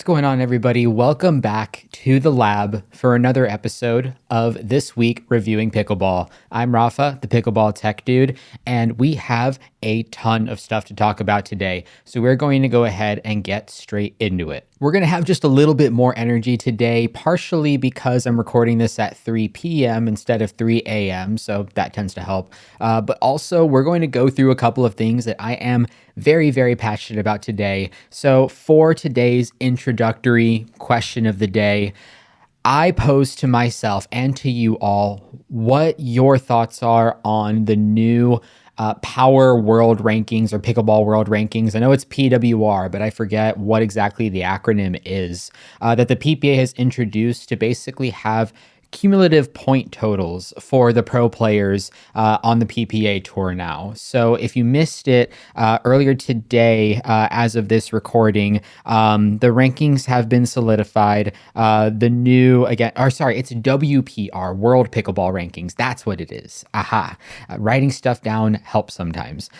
What's going on, everybody? Welcome back to the lab for another episode of This Week Reviewing Pickleball. I'm Rafa, the Pickleball Tech Dude, and we have a ton of stuff to talk about today. So we're going to go ahead and get straight into it. We're going to have just a little bit more energy today, partially because I'm recording this at 3 p.m. instead of 3 a.m., so that tends to help. But also, we're going to go through a couple of things that I am very, very passionate about today. So for today's introductory question of the day, I pose to myself and to you all what your thoughts are on the new Power World Rankings or Pickleball World Rankings. I know it's PWR, but I forget what exactly the acronym is, that the PPA has introduced to basically have cumulative point totals for the pro players on the PPA tour now. So if you missed it earlier today, as of this recording, the rankings have been solidified. The new, it's WPR, World Pickleball Rankings. That's what it is. Aha. Writing stuff down helps sometimes.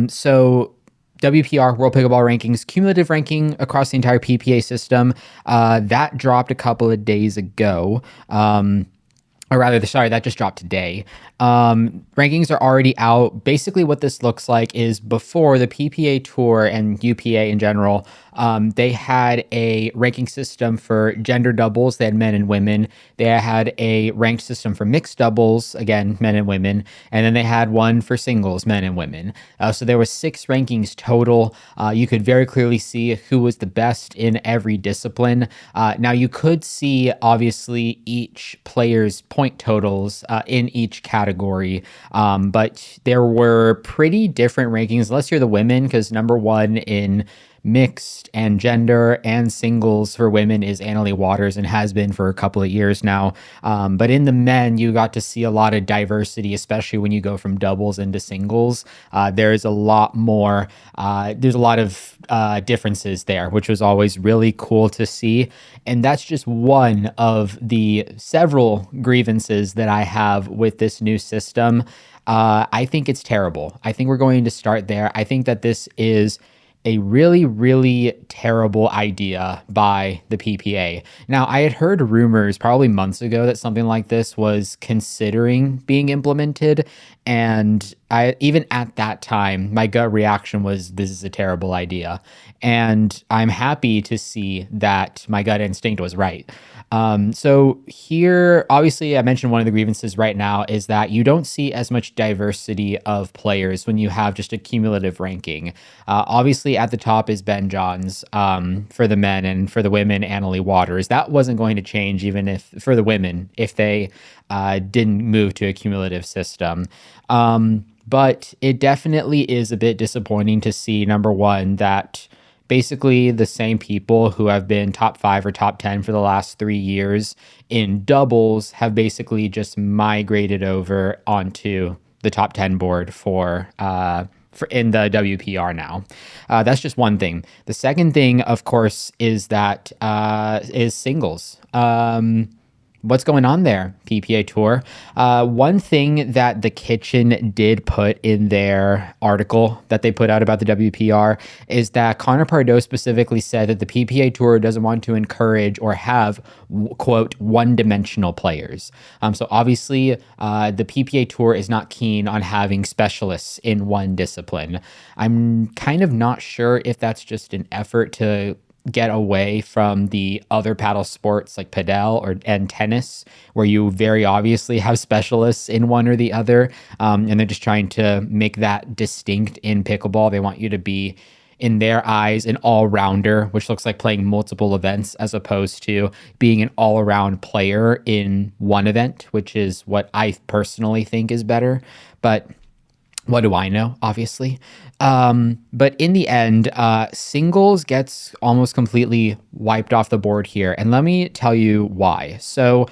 So WPR, World Pickleball Rankings, cumulative ranking across the entire PPA system, that dropped a couple of days ago. That just dropped today. Rankings are already out. Basically, what this looks like is before the PPA Tour and UPA in general, they had a ranking system for gender doubles. They had men and women. They had a ranked system for mixed doubles, again, men and women. And then they had one for singles, men and women. So there was 6 rankings total. You could very clearly see who was the best in every discipline. Now, you could see, obviously, each player's point totals in each category, but there were pretty different rankings, unless you're the women, because number one in mixed and gender and singles for women is Annalie Waters and has been for a couple of years now. But in the men, you got to see a lot of diversity, especially when you go from doubles into singles. There's a lot more, there's a lot of differences there, which was always really cool to see. And that's just one of the several grievances that I have with this new system. I think it's terrible. I think we're going to start there. I think that this is a really, really terrible idea by the PPA. Now, I had heard rumors probably months ago that something like this was considering being implemented. And even at that time, my gut reaction was, this is a terrible idea. And I'm happy to see that my gut instinct was right. So here, obviously, I mentioned one of the grievances right now is that you don't see as much diversity of players when you have just a cumulative ranking. Obviously, at the top is Ben Johns for the men, and for the women, Annalie Waters. That wasn't going to change even if for the women, if they didn't move to a cumulative system. But it definitely is a bit disappointing to see, number one, that basically the same people who have been top 5 or top 10 for the last 3 years in doubles have basically just migrated over onto the top 10 board for in the WPR now. That's just one thing. The second thing, of course, is that is singles. What's going on there, PPA Tour? One thing that the Kitchen did put in their article that they put out about the WPR is that Connor Pardo specifically said that the PPA Tour doesn't want to encourage or have, quote, one-dimensional players. So obviously, the PPA Tour is not keen on having specialists in one discipline. I'm kind of not sure if that's just an effort to get away from the other paddle sports like padel and tennis, where you very obviously have specialists in one or the other, and they're just trying to make that distinct in pickleball. They want you to be, in their eyes, an all-rounder, which looks like playing multiple events as opposed to being an all-around player in one event, which is what I personally think is better. But what do I know, obviously? But in the end, singles gets almost completely wiped off the board here. And let me tell you why. So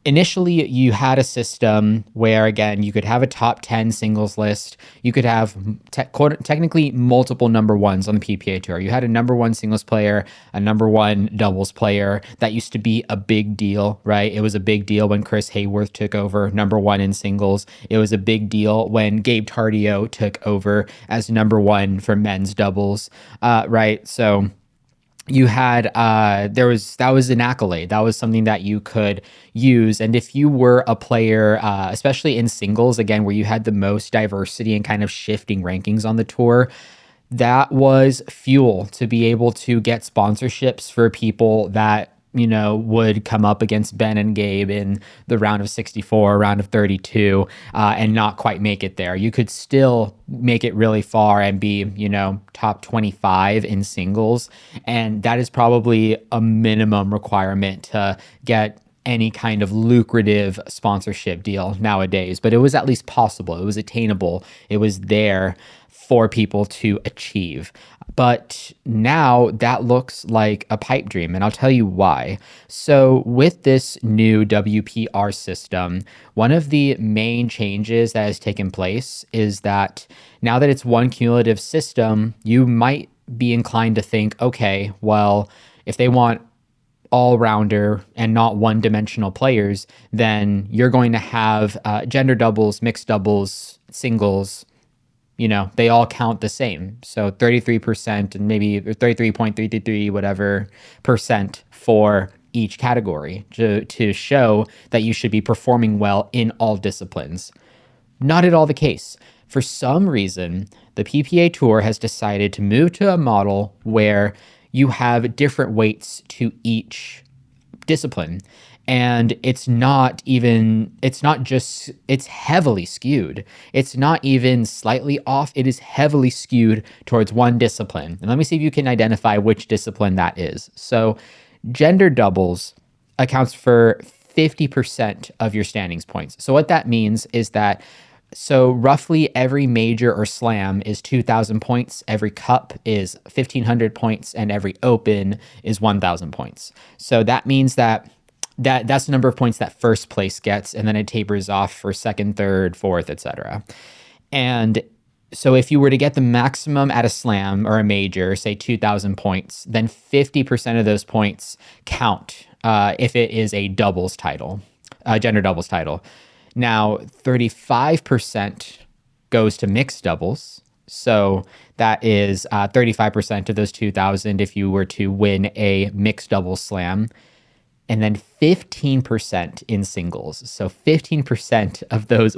initially, you had a system where, again, you could have a top 10 singles list. You could have technically multiple number ones on the PPA Tour. You had a number one singles player, a number one doubles player. That used to be a big deal, right? It was a big deal when Chris Hayworth took over number one in singles. It was a big deal when Gabe Tardio took over as number one for men's doubles, right? So you had that was an accolade. That was something that you could use. And if you were a player, especially in singles, again, where you had the most diversity and kind of shifting rankings on the tour, that was fuel to be able to get sponsorships for people that, you know, would come up against Ben and Gabe in the round of 64, round of 32, and not quite make it there. You could still make it really far and be, you know, top 25 in singles. And that is probably a minimum requirement to get any kind of lucrative sponsorship deal nowadays. But it was at least possible. It was attainable. It was there for people to achieve. But now that looks like a pipe dream, and I'll tell you why. So with this new WPR system, one of the main changes that has taken place is that now that it's one cumulative system, you might be inclined to think, okay, well, if they want all-rounder and not one-dimensional players, then you're going to have gender doubles, mixed doubles, singles, you know, they all count the same. So 33% and maybe 33.333 whatever percent for each category to show that you should be performing well in all disciplines. Not at all the case. For some reason, the PPA Tour has decided to move to a model where you have different weights to each discipline. And it's heavily skewed. It's not even slightly off. It is heavily skewed towards one discipline. And let me see if you can identify which discipline that is. So gender doubles accounts for 50% of your standings points. So what that means is that roughly every major or slam is 2,000 points, every cup is 1,500 points, and every open is 1,000 points. So that means that's the number of points that first place gets, and then it tapers off for second, third, fourth, etc. And so if you were to get the maximum at a slam or a major, say 2,000 points, then 50% of those points count if it is a doubles title, gender doubles title. Now, 35% goes to mixed doubles. So that is 35% of those 2,000 if you were to win a mixed doubles slam. And then 15% in singles. So 15% of those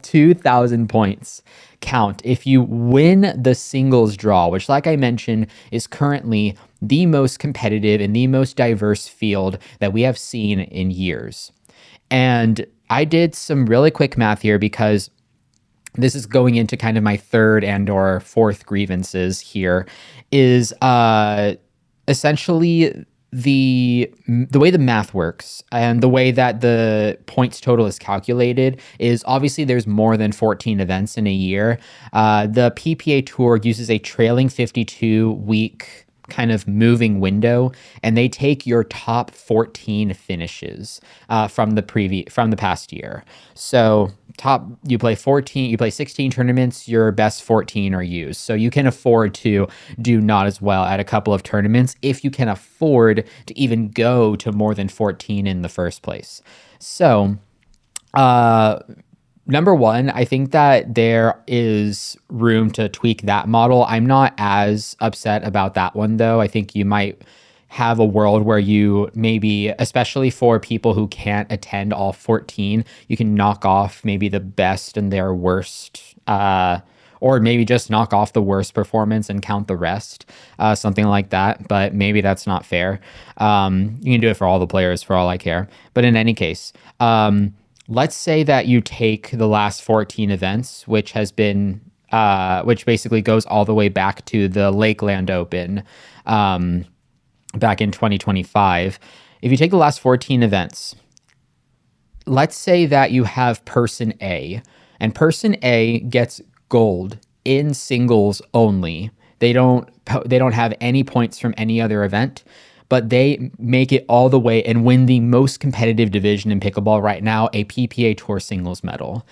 2,000 points count if you win the singles draw, which, like I mentioned, is currently the most competitive and the most diverse field that we have seen in years. And I did some really quick math here because this is going into kind of my third and or fourth grievances here, is essentially the way the math works and the way that the points total is calculated is obviously there's more than 14 events in a year. The PPA Tour uses a trailing 52-week kind of moving window, and they take your top 14 finishes from the past year. So you play 16 tournaments, your best 14 are used. So you can afford to do not as well at a couple of tournaments if you can afford to even go to more than 14 in the first place. So number one, I think that there is room to tweak that model. I'm not as upset about that one, though. I think you might have a world where you maybe, especially for people who can't attend all 14, you can knock off maybe the best and their worst, or maybe just knock off the worst performance and count the rest, something like that. But maybe that's not fair. You can do it for all the players for all I care. But in any case, let's say that you take the last 14 events, which has been, which basically goes all the way back to the Lakeland Open back in 2025. If you take the last 14 events, let's say that you have person A, and person A gets gold in singles only. They don't have any points from any other event, but they make it all the way and win the most competitive division in pickleball right now, a PPA Tour singles medal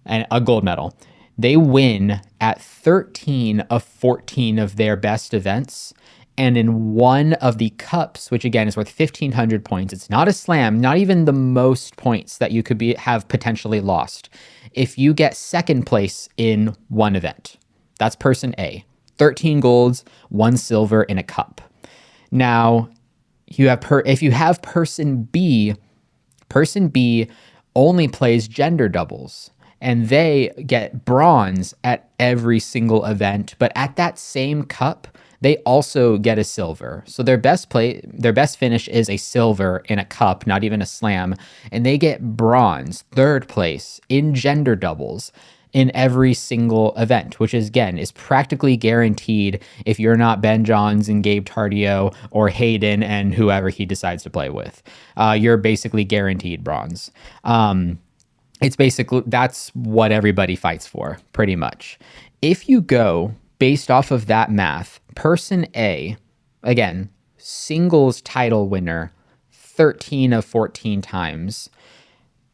and a gold medal. They win at 13 of 14 of their best events. And in one of the cups, which again is worth 1,500 points, it's not a slam, not even the most points that you could have potentially lost. If you get second place in one event, that's person A, 13 golds, 1 silver in a cup. Now, if you have person B only plays gender doubles, and they get bronze at every single event, but at that same cup, they also get a silver. So their best finish is a silver in a cup, not even a slam, and they get bronze, third place in gender doubles in every single event, which is practically guaranteed if you're not Ben Johns and Gabe Tardio or Hayden and whoever he decides to play with. You're basically guaranteed bronze. That's what everybody fights for, pretty much. If you go based off of that math, person A, again, singles title winner 13 of 14 times,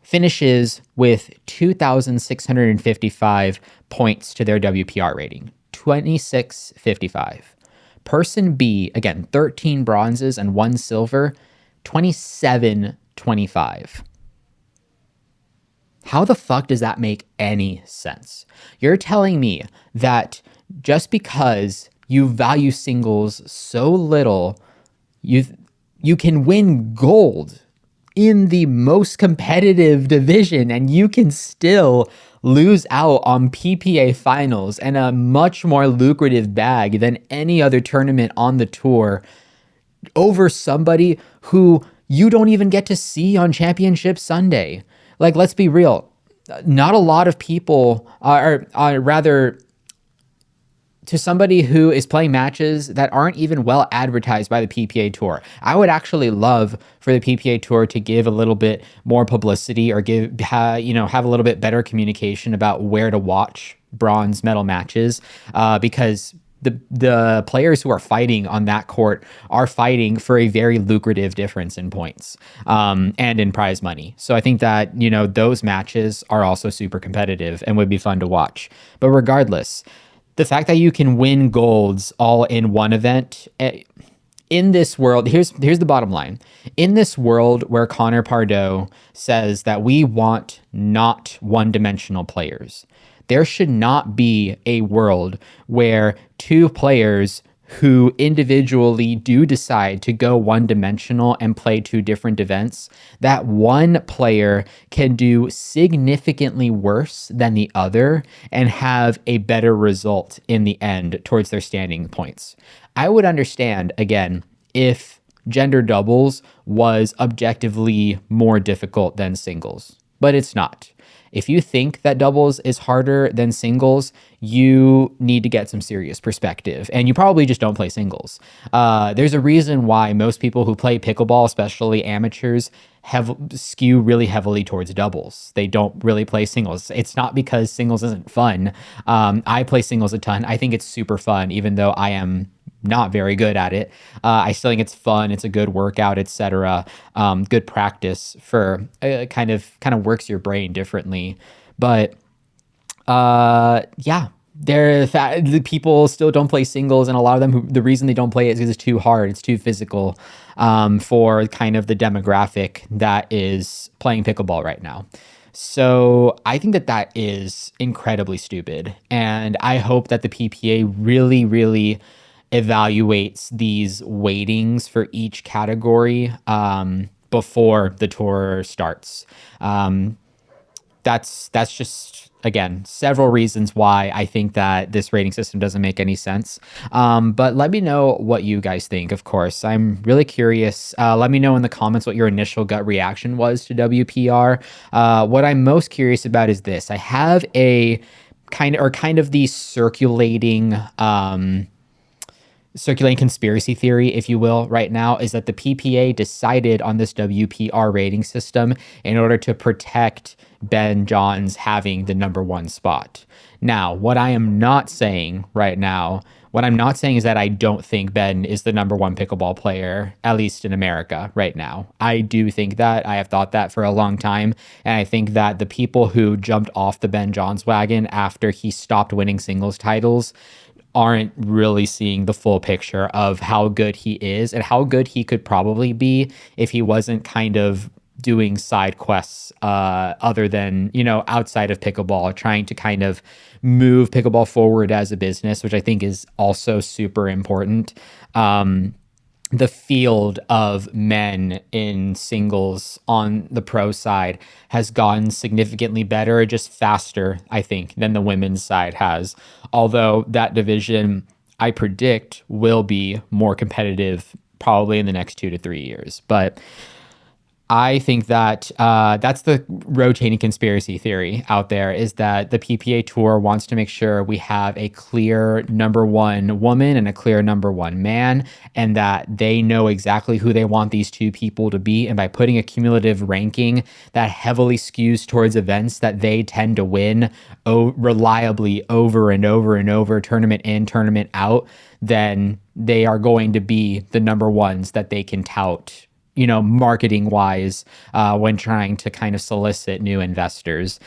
finishes with 2,655 points to their WPR rating, 2655. Person B, again, 13 bronzes and 1 silver, 2725. How the fuck does that make any sense? You're telling me that just because you value singles so little, you can win gold in the most competitive division and you can still lose out on PPA finals and a much more lucrative bag than any other tournament on the tour over somebody who you don't even get to see on Championship Sunday. Like, let's be real. Not a lot of people are rather, to somebody who is playing matches that aren't even well advertised by the PPA Tour. I would actually love for the PPA Tour to give a little bit more publicity or have a little bit better communication about where to watch bronze medal matches, because the players who are fighting on that court are fighting for a very lucrative difference in points and in prize money. So I think that, those matches are also super competitive and would be fun to watch. But regardless, the fact that you can win golds all in one event in this world, here's the bottom line. In this world where Connor Pardoe says that we want not one-dimensional players, there should not be a world where two players who individually do decide to go one-dimensional and play two different events, that one player can do significantly worse than the other and have a better result in the end towards their standing points. I would understand, again, if gender doubles was objectively more difficult than singles, but it's not. If you think that doubles is harder than singles, you need to get some serious perspective, and you probably just don't play singles. There's a reason why most people who play pickleball, especially amateurs, skew really heavily towards doubles. They don't really play singles. It's not because singles isn't fun. I play singles a ton. I think it's super fun, even though I am not very good at it. I still think it's fun. It's a good workout, etc. Good practice for kind of works your brain differently. But yeah, the people still don't play singles, and a lot of them the reason they don't play it is because it's too hard. It's too physical for kind of the demographic that is playing pickleball right now. So I think that is incredibly stupid, and I hope that the PPA really, really evaluates these weightings for each category before the tour starts. That's just, again, several reasons why I think that this rating system doesn't make any sense. But let me know what you guys think, of course. I'm really curious. Let me know in the comments what your initial gut reaction was to WPR. What I'm most curious about is this. I have a kind of the circulating conspiracy theory, if you will, right now, is that the PPA decided on this WPR rating system in order to protect Ben Johns having the #1 spot. Now, what I am not saying right now, is that I don't think Ben is the #1 pickleball player, at least in America right now. I do think that. I have thought that for a long time. And I think that the people who jumped off the Ben Johns wagon after he stopped winning singles titles aren't really seeing the full picture of how good he is and how good he could probably be if he wasn't kind of doing side quests other than, outside of pickleball, trying to kind of move pickleball forward as a business, which I think is also super important. the field of men in singles on the pro side has gotten significantly better, just faster, I think, than the women's side has. Although that division, I predict, will be more competitive probably in the next 2 to 3 years. But I think that that's the rotating conspiracy theory out there, is that the PPA Tour wants to make sure we have a clear number one woman and a clear number one man, and that they know exactly who they want these two people to be. And by putting a cumulative ranking that heavily skews towards events that they tend to win reliably over and over and over, tournament in, tournament out, then they are going to be the number ones that they can tout, marketing wise, when trying to kind of solicit new investors.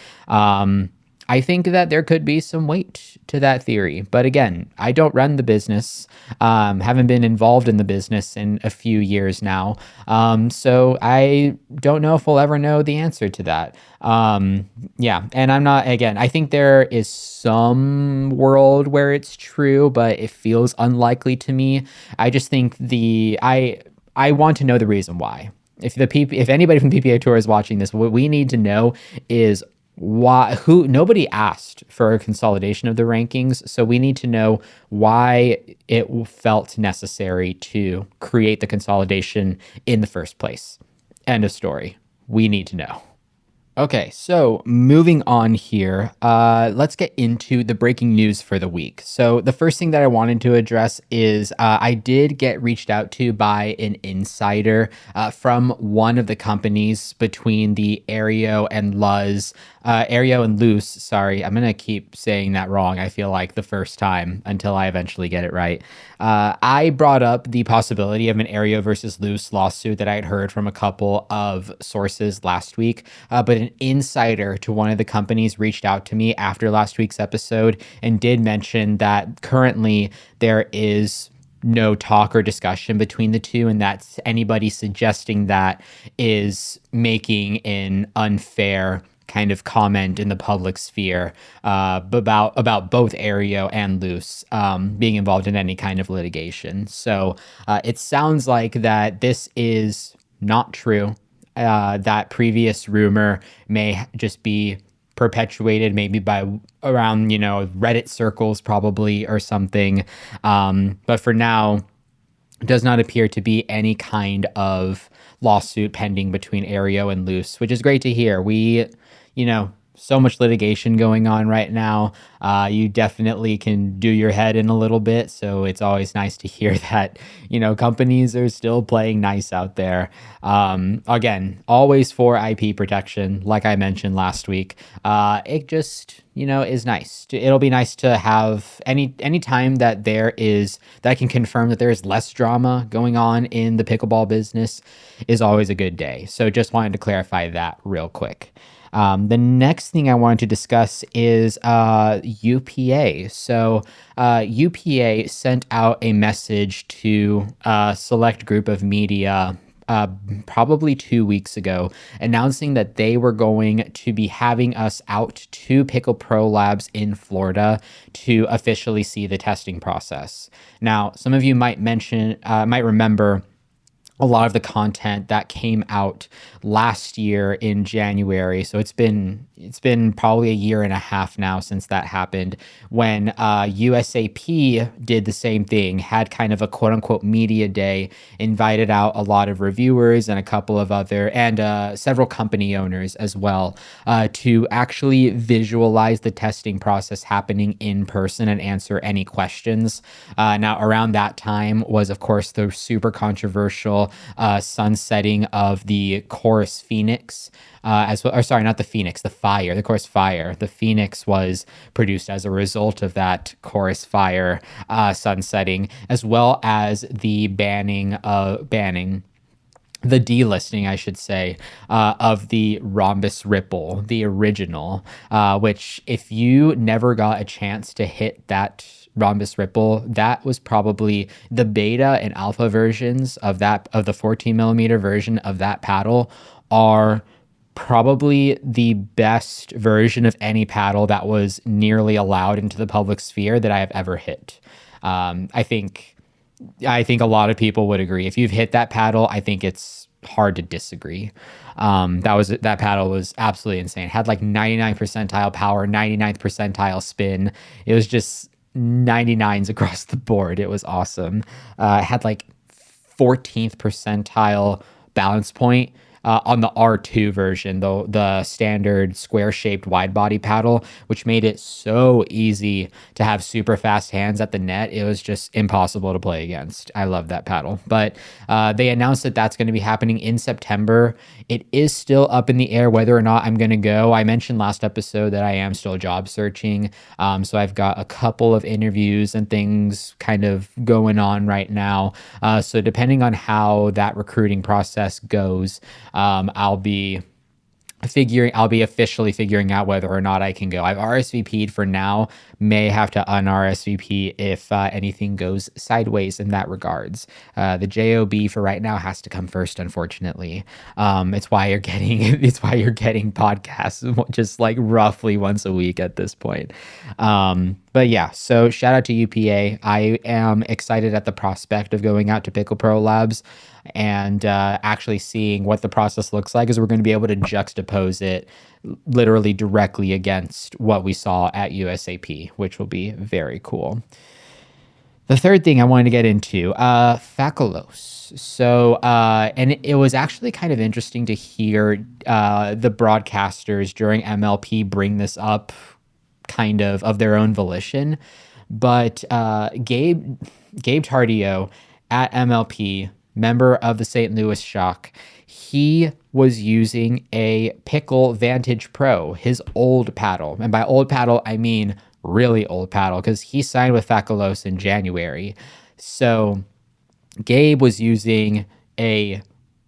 I think that there could be some weight to that theory. But again, I don't run the business, haven't been involved in the business in a few years now. So I don't know if we'll ever know the answer to that. Yeah. And I think there is some world where it's true, but it feels unlikely to me. I just think I want to know the reason why. If anybody from PPA Tour is watching this, what we need to know is why. Nobody asked for a consolidation of the rankings, so we need to know why it felt necessary to create the consolidation in the first place. End of story. We need to know. Okay, so moving on here, let's get into the breaking news for the week. So the first thing that I wanted to address is I did get reached out to by an insider from one of the companies between the AIREO and LUZZ. AIREO and LUZZ, sorry, I'm going to keep saying that wrong, I feel like, the first time until I eventually get it right. I brought up the possibility of an AIREO versus LUZZ lawsuit that I had heard from a couple of sources last week, but an insider to one of the companies reached out to me after last week's episode and did mention that currently there is no talk or discussion between the two, and that's anybody suggesting that is making an unfair kind of comment in the public sphere about both AIREO and LUZZ being involved in any kind of litigation. So it sounds like that this is not true. That previous rumor may just be perpetuated maybe by around, Reddit circles probably or something. But for now, does not appear to be any kind of lawsuit pending between AIREO and LUZZ, which is great to hear. So much litigation going on right now. You definitely can do your head in a little bit. So it's always nice to hear that, companies are still playing nice out there. Again, always for IP protection, like I mentioned last week. It just, is nice. It'll be nice to have any time that I can confirm that there is less drama going on in the pickleball business is always a good day. So just wanted to clarify that real quick. The next thing I wanted to discuss is UPA. So UPA sent out a message to a select group of media probably 2 weeks ago, announcing that they were going to be having us out to PIKKL Pro Labs in Florida to officially see the testing process. Now, some of you might remember a lot of the content that came out last year in January. So it's been probably a year and a half now since that happened, when USAP did the same thing, had kind of a quote unquote media day, invited out a lot of reviewers and a couple of several company owners as well, to actually visualize the testing process happening in person and answer any questions. Now, around that time was, of course, the super controversial sunsetting of the Chorus Phoenix, not the Phoenix, the Fire, the Chorus Fire. The Phoenix was produced as a result of that Chorus Fire sunsetting, as well as the the delisting, I should say, of the RONBUS Ripple, the original, which if you never got a chance to hit that RONBUS Ripple, that was probably the beta and alpha versions of the 14 millimeter version of that paddle are probably the best version of any paddle that was nearly allowed into the public sphere that I have ever hit. I think I think a lot of people would agree. If you've hit that paddle, I think it's hard to disagree. That paddle was absolutely insane. Had like 99 percentile power, 99th percentile spin. It was just 99s across the board. It was awesome. Had like 14th percentile balance point on the R2 version, though, the standard square shaped wide body paddle, which made it so easy to have super fast hands at the net. It was just impossible to play against. I love that paddle. But they announced that that's going to be happening in September. It is still up in the air whether or not I'm going to go. I mentioned last episode that I am still job searching. So I've got a couple of interviews and things kind of going on right now. So depending on how that recruiting process goes, I'll be officially figuring out whether or not I can go. I've RSVP'd for now, may have to un-RSVP if anything goes sideways in that regards. The JOB for right now has to come first, unfortunately. It's why you're getting podcasts just like roughly once a week at this point. But yeah, so shout out to UPA. I am excited at the prospect of going out to Pickle Pro Labs and actually seeing what the process looks like, as we're going to be able to juxtapose it literally directly against what we saw at USAP, which will be very cool. The third thing I wanted to get into, FACOLOS. So, and it was actually kind of interesting to hear the broadcasters during MLP bring this up kind of their own volition. But Gabe Tardio at MLP, member of the St. Louis Shock, he was using a PIKKL Vantage Pro, his old paddle. And by old paddle, I mean really old paddle, because he signed with FACOLOS in January. So Gabe was using a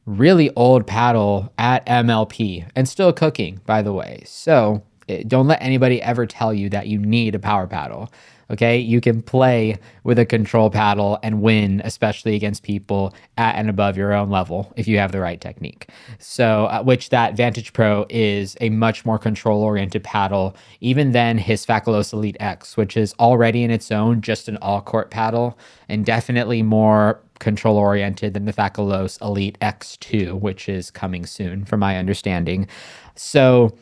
really old paddle at MLP and still cooking, by the way. So don't let anybody ever tell you that you need a power paddle. Okay, you can play with a control paddle and win, especially against people at and above your own level if you have the right technique. So, which that Vantage Pro is a much more control-oriented paddle, even than his FACOLOS Elite X, which is already in its own just an all-court paddle, and definitely more control-oriented than the FACOLOS Elite X2, which is coming soon, from my understanding. So,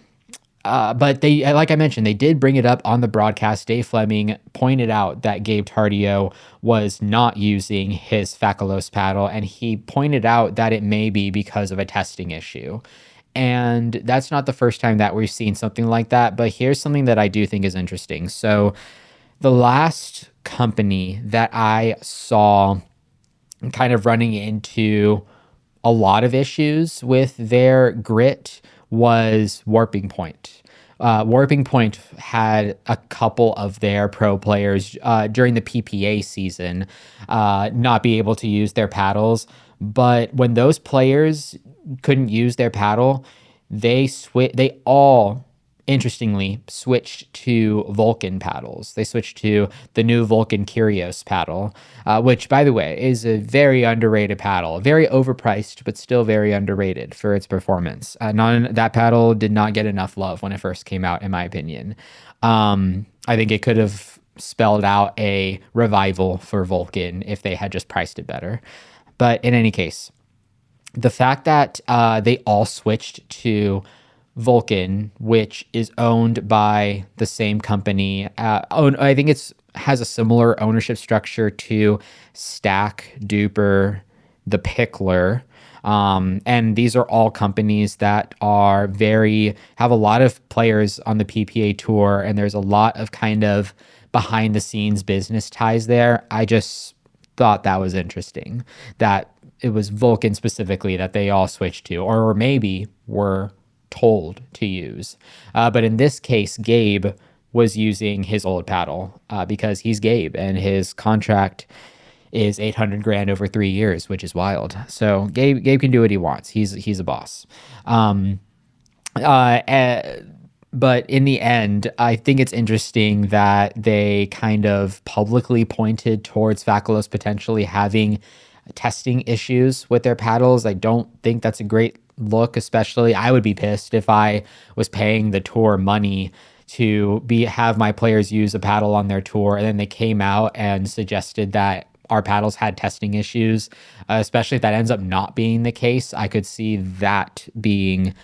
but they, like I mentioned, they did bring it up on the broadcast. Dave Fleming pointed out that Gabe Tardio was not using his FACOLOS paddle, and he pointed out that it may be because of a testing issue. And that's not the first time that we've seen something like that, but here's something that I do think is interesting. So the last company that I saw kind of running into a lot of issues with their grit was Warping Point. Warping Point had a couple of their pro players during the PPA season not be able to use their paddles, but when those players couldn't use their paddle, they all interestingly switched to Vulcan paddles. They switched to the new Vulcan Kyrios paddle, which, by the way, is a very underrated paddle. Very overpriced, but still very underrated for its performance. That paddle did not get enough love when it first came out, in my opinion. I think it could have spelled out a revival for Vulcan if they had just priced it better. But in any case, the fact that they all switched to Vulcan, which is owned by the same company. I think has a similar ownership structure to Stack, Duper, the Pickler. And these are all companies that have a lot of players on the PPA tour, and there's a lot of kind of behind the scenes business ties there. I just thought that was interesting that it was Vulcan specifically that they all switched to, or maybe were told to use. But in this case, Gabe was using his old paddle because he's Gabe and his contract is $800,000 over 3 years, which is wild. So Gabe can do what he wants. He's a boss. But in the end, I think it's interesting that they kind of publicly pointed towards FACOLOS potentially having testing issues with their paddles. I don't think that's a great look, especially I would be pissed if I was paying the tour money to have my players use a paddle on their tour, and then they came out and suggested that our paddles had testing issues, especially if that ends up not being the case. I could see that being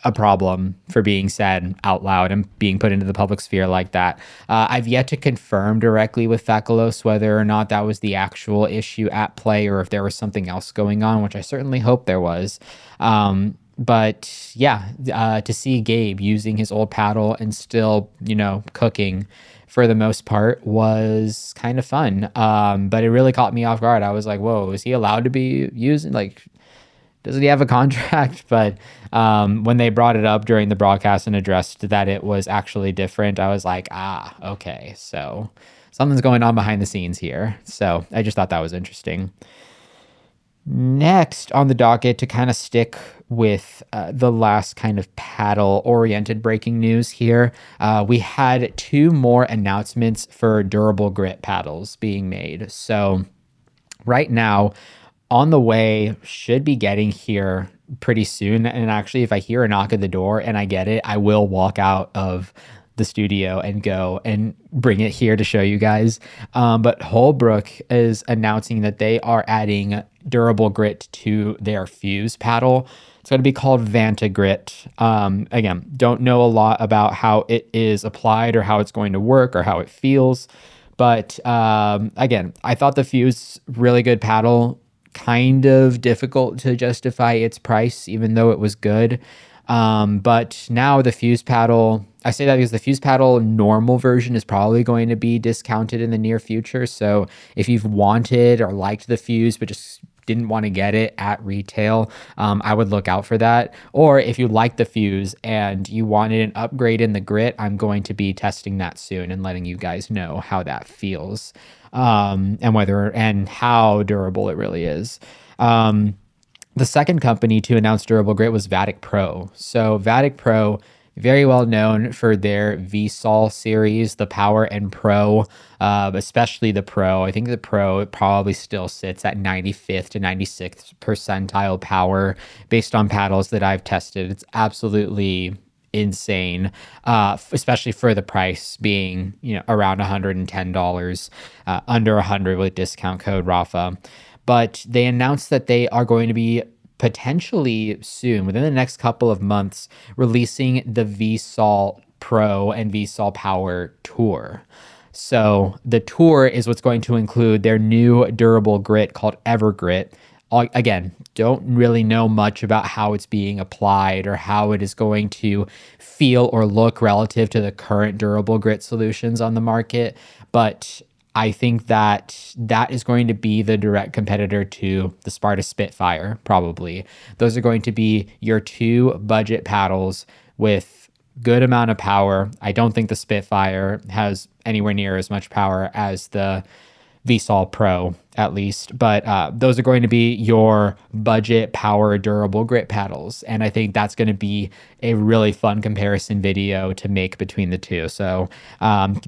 a problem for being said out loud and being put into the public sphere like that. I've yet to confirm directly with FACOLOS whether or not that was the actual issue at play or if there was something else going on, which I certainly hope there was. But yeah, to see Gabe using his old paddle and still, you know, cooking for the most part was kind of fun. But it really caught me off guard. I was like, whoa, is he allowed to be using, like, doesn't he have a contract? But when they brought it up during the broadcast and addressed that it was actually different, I was like, ah, okay, so something's going on behind the scenes here. So I just thought that was interesting. Next on the docket, to kind of stick with the last kind of paddle-oriented breaking news here, we had 2 more announcements for durable grit paddles being made. So right now, On the Way should be getting here pretty soon. And actually, if I hear a knock at the door and I get it, I will walk out of the studio and go and bring it here to show you guys. But HOLBROOK is announcing that they are adding durable grit to their FUZE paddle. It's going to be called VantaGrit. Again, don't know a lot about how it is applied or how it's going to work or how it feels. But again, I thought the FUZE really good paddle, kind of difficult to justify its price, even though it was good. But now the FUZE paddle, I say that because the FUZE paddle normal version is probably going to be discounted in the near future. So if you've wanted or liked the FUZE, but just didn't want to get it at retail, I would look out for that. Or if you like the FUZE and you wanted an upgrade in the grit, I'm going to be testing that soon and letting you guys know how that feels. And whether and how durable it really is. The second company to announce durable grit was Vatic Pro. So Vatic Pro, very well known for their VSOL series, the Power and Pro, especially the Pro. I think the Pro probably still sits at 95th to 96th percentile power based on paddles that I've tested. It's absolutely insane, especially for the price being, you know, around $110, under 100 with discount code RAFA. But they announced that they are going to be potentially soon, within the next couple of months, releasing the VSOL Pro and VSOL Power Tour. So the tour is what's going to include their new durable grit called Evergrit. Again, don't really know much about how it's being applied or how it is going to feel or look relative to the current durable grit solutions on the market. But I think that that is going to be the direct competitor to the SPARTUS Spitfire, probably. Those are going to be your 2 budget paddles with good amount of power. I don't think the Spitfire has anywhere near as much power as the VSOL Pro, at least, but those are going to be your budget power durable grit paddles, and I think that's going to be a really fun comparison video to make between the two. So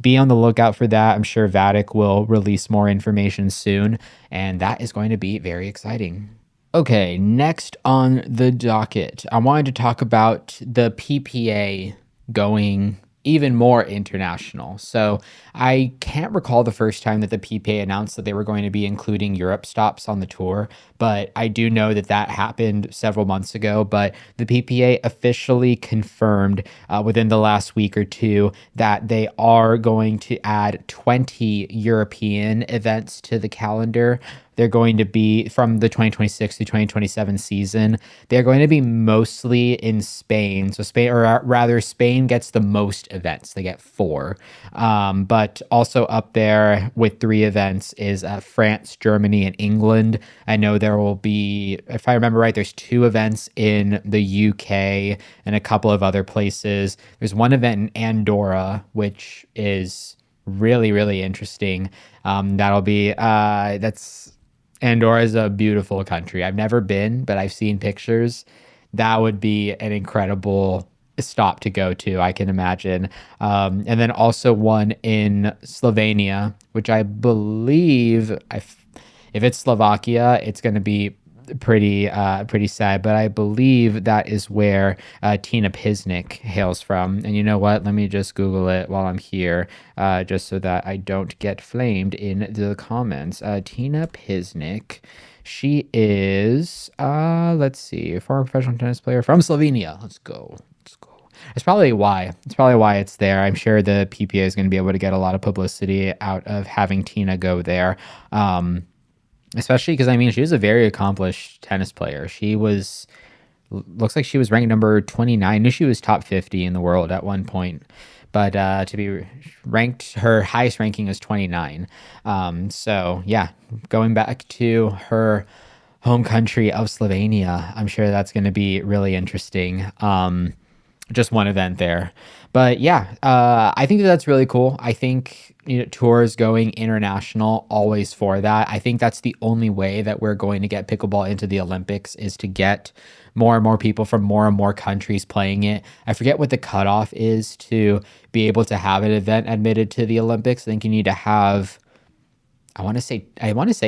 be on the lookout for that. I'm sure Vatic will release more information soon, and that is going to be very exciting. Okay, next on the docket, I wanted to talk about the PPA going even more international. So I can't recall the first time that the PPA announced that they were going to be including Europe stops on the tour, but I do know that that happened several months ago. But the PPA officially confirmed within the last week or two that they are going to add 20 European events to the calendar. They're going to be from the 2026 to 2027 season. They're going to be mostly in Spain. So Spain, or rather Spain gets the most events. They get 4. But also up there with 3 events is France, Germany, and England. I know there will be, if I remember right, there's 2 events in the UK and a couple of other places. There's 1 event in Andorra, which is really, really interesting. That'll be, Andorra is a beautiful country. I've never been, but I've seen pictures. That would be an incredible stop to go to, I can imagine. And then also one in Slovenia, which I believe, if it's Slovakia, it's going to be pretty sad. But I believe that is where Tina Pisnik hails from. And you know what? Let me just Google it while I'm here, just so that I don't get flamed in the comments. Tina Pisnik. She is, let's see, a former professional tennis player from Slovenia. Let's go. Let's go. It's probably why. It's probably why it's there. I'm sure the PPA is going to be able to get a lot of publicity out of having Tina go there. Especially because, I mean, she was a very accomplished tennis player. She was, looks like she was ranked number 29. I knew she was top 50 in the world at one point. But to be ranked, her highest ranking is 29. So, yeah, going back to her home country of Slovenia, I'm sure that's going to be really interesting. Just one event there. But yeah, I think that's really cool. I think, you know, tours going international, always for that. I think that's the only way that we're going to get pickleball into the Olympics, is to get more and more people from more and more countries playing it. I forget what the cutoff is to be able to have an event admitted to the Olympics. I think you need to have, I want to say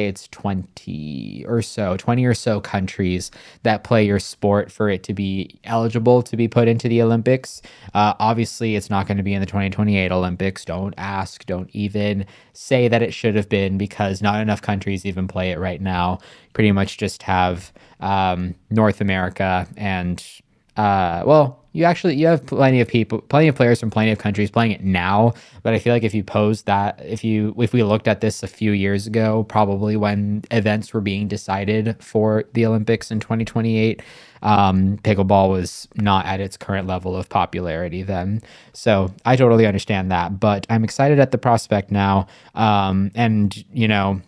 it's 20 or so countries that play your sport for it to be eligible to be put into the Olympics. Obviously, it's not going to be in the 2028 Olympics. Don't ask, don't even say that it should have been, because not enough countries even play it right now. Pretty much just have North America and, well, you have plenty of players from plenty of countries playing it now. But I feel like if you posed that, if we looked at this a few years ago, probably when events were being decided for the Olympics in 2028, pickleball was not at its current level of popularity then. So I totally understand that, but I'm excited at the prospect now. And you know,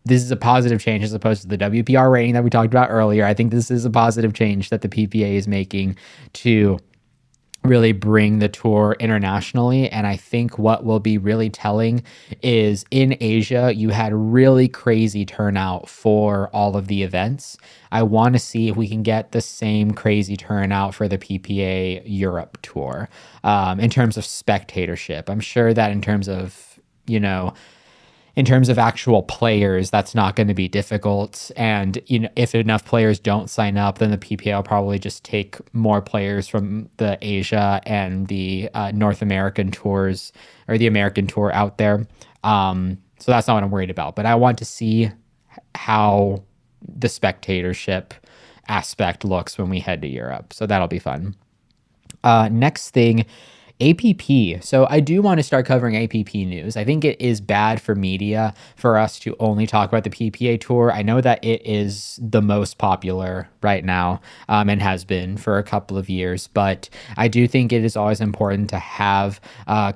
this is a positive change as opposed to the WPR rating that we talked about earlier. I think this is a positive change that the PPA is making to really bring the tour internationally. And I think what will be really telling is in Asia, you had really crazy turnout for all of the events. I want to see if we can get the same crazy turnout for the PPA Europe tour, in terms of spectatorship. I'm sure that in terms of, you know, in terms of actual players, that's not going to be difficult. And, you know, if enough players don't sign up, then the PPA will probably just take more players from the Asia and the North American tours, or the American tour out there. So that's not what I'm worried about. But I want to see how the spectatorship aspect looks when we head to Europe. So that'll be fun. Next thing, APP. So I do want to start covering APP news. I think it is bad for media for us to only talk about the PPA Tour. I know that it is the most popular right now, and has been for a couple of years, but I do think it is always important to have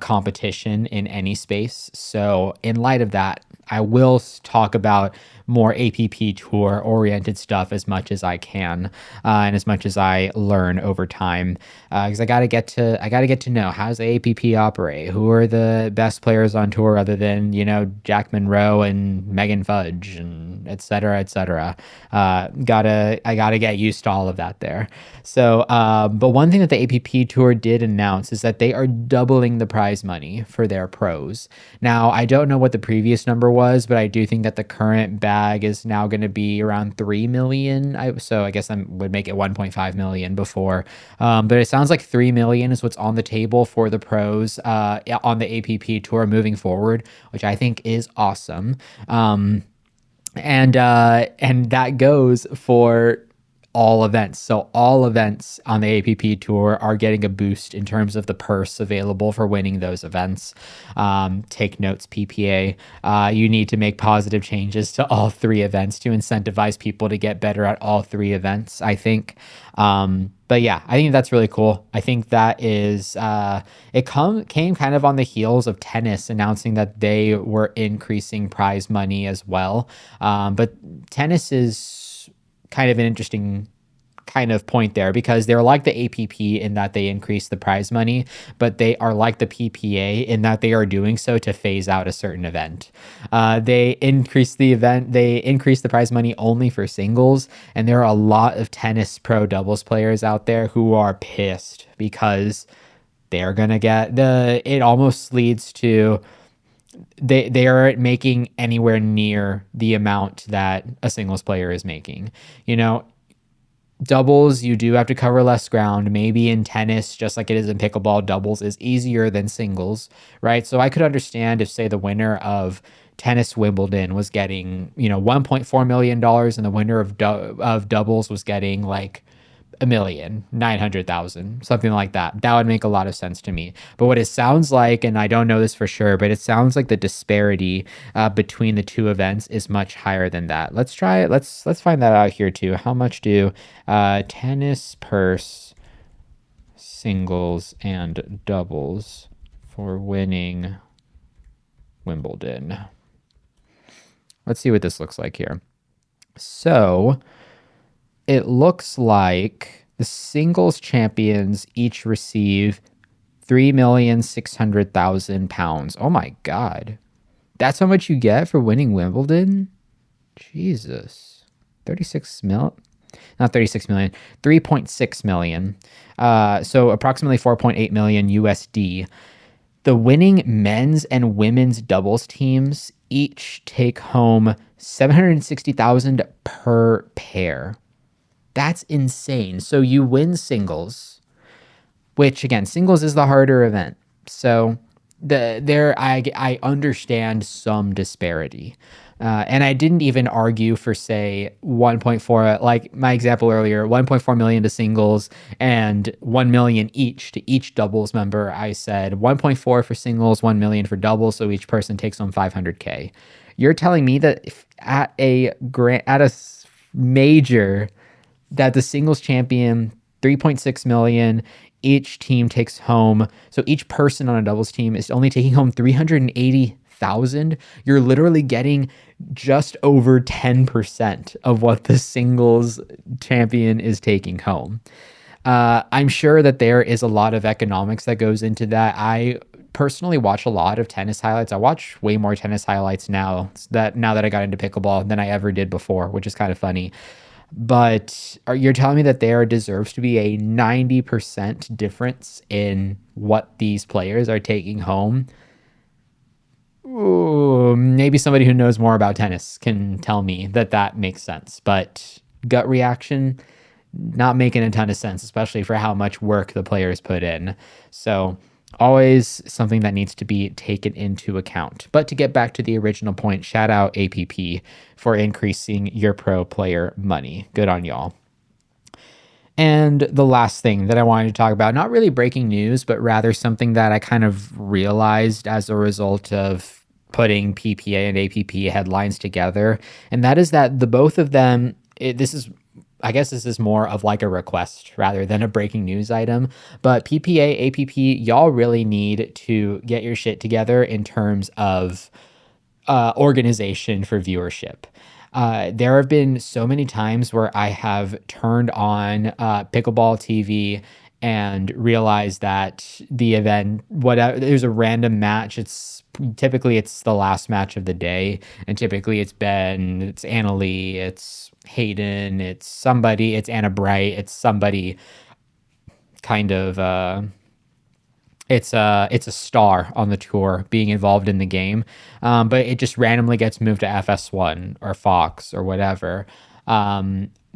competition in any space. So in light of that, I will talk about more APP tour oriented stuff as much as I can, and as much as I learn over time, because I gotta get to know, how's the APP operate, who are the best players on tour other than, you know, Jack Monroe and Megan Fudge and et cetera, et cetera. I gotta get used to all of that there. So, but one thing that the APP tour did announce is that they are doubling the prize money for their pros. Now, I don't know what the previous number was, but I do think that the current bag is now going to be around 3 million. So I guess I would make it 1.5 million before. But it sounds like 3 million is what's on the table for the pros on the APP tour moving forward, which I think is awesome. And that goes for all events. So all events on the APP tour are getting a boost in terms of the purse available for winning those events. Take notes, PPA. You need to make positive changes to all three events to incentivize people to get better at all three events, I think. But yeah, I think that's really cool. I think that is, came kind of on the heels of tennis announcing that they were increasing prize money as well. But tennis is kind of an interesting kind of point there, because they're like the APP in that they increase the prize money, but they are like the PPA in that they are doing so to phase out a certain event. They increase the prize money only for singles, and there are a lot of tennis pro doubles players out there who are pissed because they're gonna get it almost leads to they aren't making anywhere near the amount that a singles player is making. You know, doubles, you do have to cover less ground. Maybe in tennis, just like it is in pickleball, doubles is easier than singles, right? So I could understand if, say, the winner of tennis Wimbledon was getting, you know, $1.4 million and the winner of doubles was getting like 1,900,000, something like that. That would make a lot of sense to me. But what it sounds like, and I don't know this for sure, but it sounds like the disparity between the two events is much higher than that. Let's try it. Let's find that out here too. How much do tennis purse singles and doubles for winning Wimbledon? Let's see what this looks like here. So it looks like the singles champions each receive £3,600,000. Oh my God. That's how much you get for winning Wimbledon? Jesus. 36 mil? Not 36 million, 3.6 million. So approximately 4.8 million USD. The winning men's and women's doubles teams each take home 760,000 per pair. That's insane. So you win singles, which again, singles is the harder event. So I understand some disparity. And I didn't even argue for, say, 1.4, like my example earlier, 1.4 million to singles and 1 million each to each doubles member. I said 1.4 for singles, 1 million for doubles. So each person takes home 500K. You're telling me that if at a major, that the singles champion, 3.6 million, each team takes home. So each person on a doubles team is only taking home 380,000. You're literally getting just over 10% of what the singles champion is taking home. I'm sure that there is a lot of economics that goes into that. I personally watch a lot of tennis highlights. I watch way more tennis highlights now that I got into pickleball than I ever did before, which is kind of funny. But you're telling me that there deserves to be a 90% difference in what these players are taking home? Ooh, maybe somebody who knows more about tennis can tell me that makes sense. But gut reaction, not making a ton of sense, especially for how much work the players put in. So always something that needs to be taken into account. But to get back to the original point, shout out APP for increasing your pro player money. Good on y'all. And the last thing that I wanted to talk about, not really breaking news, but rather something that I kind of realized as a result of putting PPA and APP headlines together. And that is that the both of them, I guess this is more of like a request rather than a breaking news item. But PPA, APP, y'all really need to get your shit together in terms of organization for viewership. There have been so many times where I have turned on Pickleball TV and realized that the event, whatever, there's a random match. Typically it's the last match of the day, and typically it's Anna Lee, it's Hayden, it's Anna Bright, it's somebody kind of it's a star on the tour being involved in the game, but it just randomly gets moved to FS1 or Fox or whatever.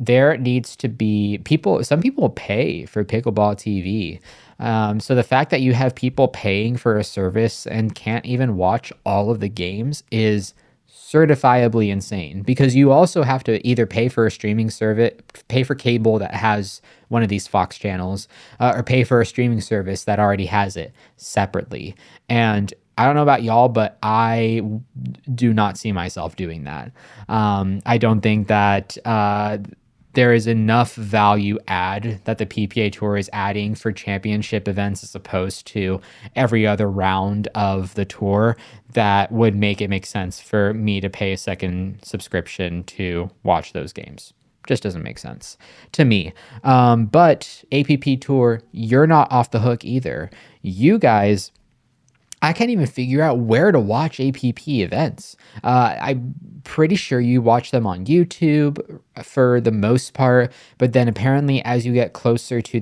There needs to be some people pay for Pickleball TV. So the fact that you have people paying for a service and can't even watch all of the games is certifiably insane, because you also have to either pay for a streaming service, pay for cable that has one of these Fox channels, or pay for a streaming service that already has it separately. And I don't know about y'all, but I do not see myself doing that. I don't think that there is enough value add that the PPA Tour is adding for championship events as opposed to every other round of the tour that would make it make sense for me to pay a second subscription to watch those games. Just doesn't make sense to me. But APP Tour, you're not off the hook either. You guys, I can't even figure out where to watch APP events. I'm pretty sure you watch them on YouTube for the most part, but then apparently as you get closer to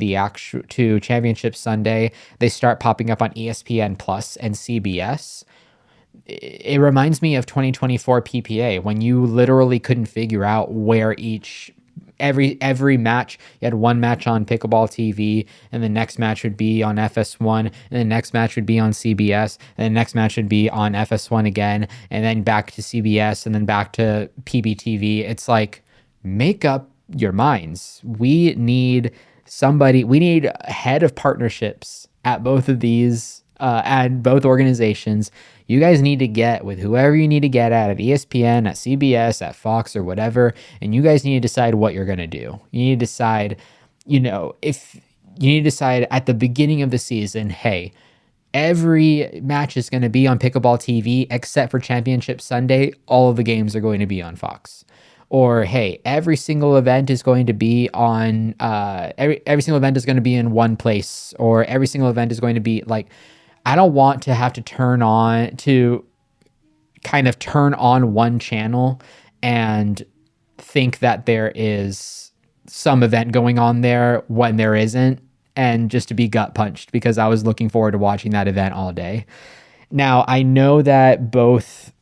to Championship Sunday, they start popping up on ESPN Plus and CBS. it reminds me of 2024 PPA when you literally couldn't figure out where every match, you had one match on Pickleball TV, and the next match would be on FS1, and the next match would be on CBS, and the next match would be on FS1 again, and then back to CBS, and then back to PBTV. It's like, make up your minds. We need a head of partnerships at both of these, at both organizations. You guys need to get with whoever you need to get at ESPN, at CBS, at Fox, or whatever, and you guys need to decide what you're going to do. You need to decide, if you need to decide at the beginning of the season, hey, every match is going to be on Pickleball TV except for Championship Sunday. All of the games are going to be on Fox. Or hey, every single event is going to be on every single event is going to be in one place, or every single event is going to be like, I don't want to have to turn on one channel and think that there is some event going on there when there isn't, and just to be gut punched because I was looking forward to watching that event all day. Now, I know that both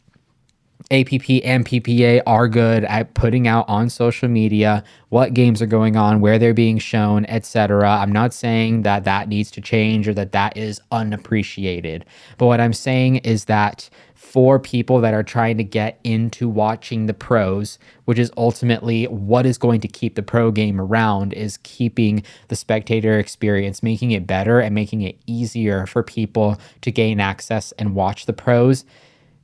APP and PPA are good at putting out on social media what games are going on, where they're being shown, etc. I'm not saying that that needs to change or that that is unappreciated. But what I'm saying is that for people that are trying to get into watching the pros, which is ultimately what is going to keep the pro game around, is keeping the spectator experience, making it better and making it easier for people to gain access and watch the pros.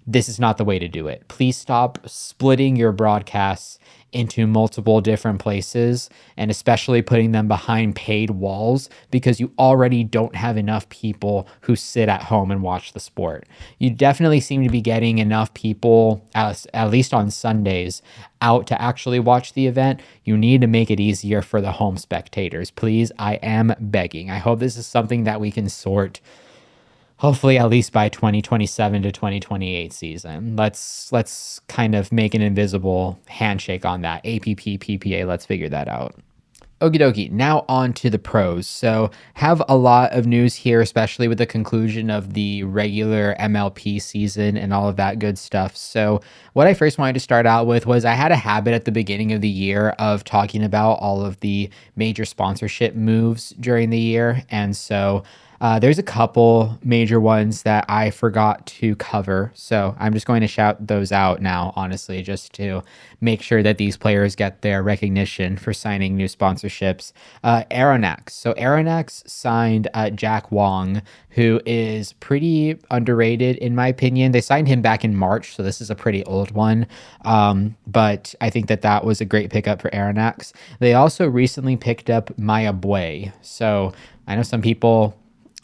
This is not the way to do it. Please stop splitting your broadcasts into multiple different places, and especially putting them behind paid walls, because you already don't have enough people who sit at home and watch the sport. You definitely seem to be getting enough people, at least on Sundays, out to actually watch the event. You need to make it easier for the home spectators. Please, I am begging. I hope this is something that we can sort, hopefully at least by 2027 to 2028 season. Let's kind of make an invisible handshake on that. APP, PPA, let's figure that out. Okie dokie, now on to the pros. So have a lot of news here, especially with the conclusion of the regular MLP season and all of that good stuff. So what I first wanted to start out with was, I had a habit at the beginning of the year of talking about all of the major sponsorship moves during the year. And so there's a couple major ones that I forgot to cover, so I'm just going to shout those out now, honestly, just to make sure that these players get their recognition for signing new sponsorships. Aeronax. So Aeronax signed Jack Wong, who is pretty underrated in my opinion. They signed him back in March, so this is a pretty old one, but I think that that was a great pickup for Aeronax. They also recently picked up Maya Bui. So I know some people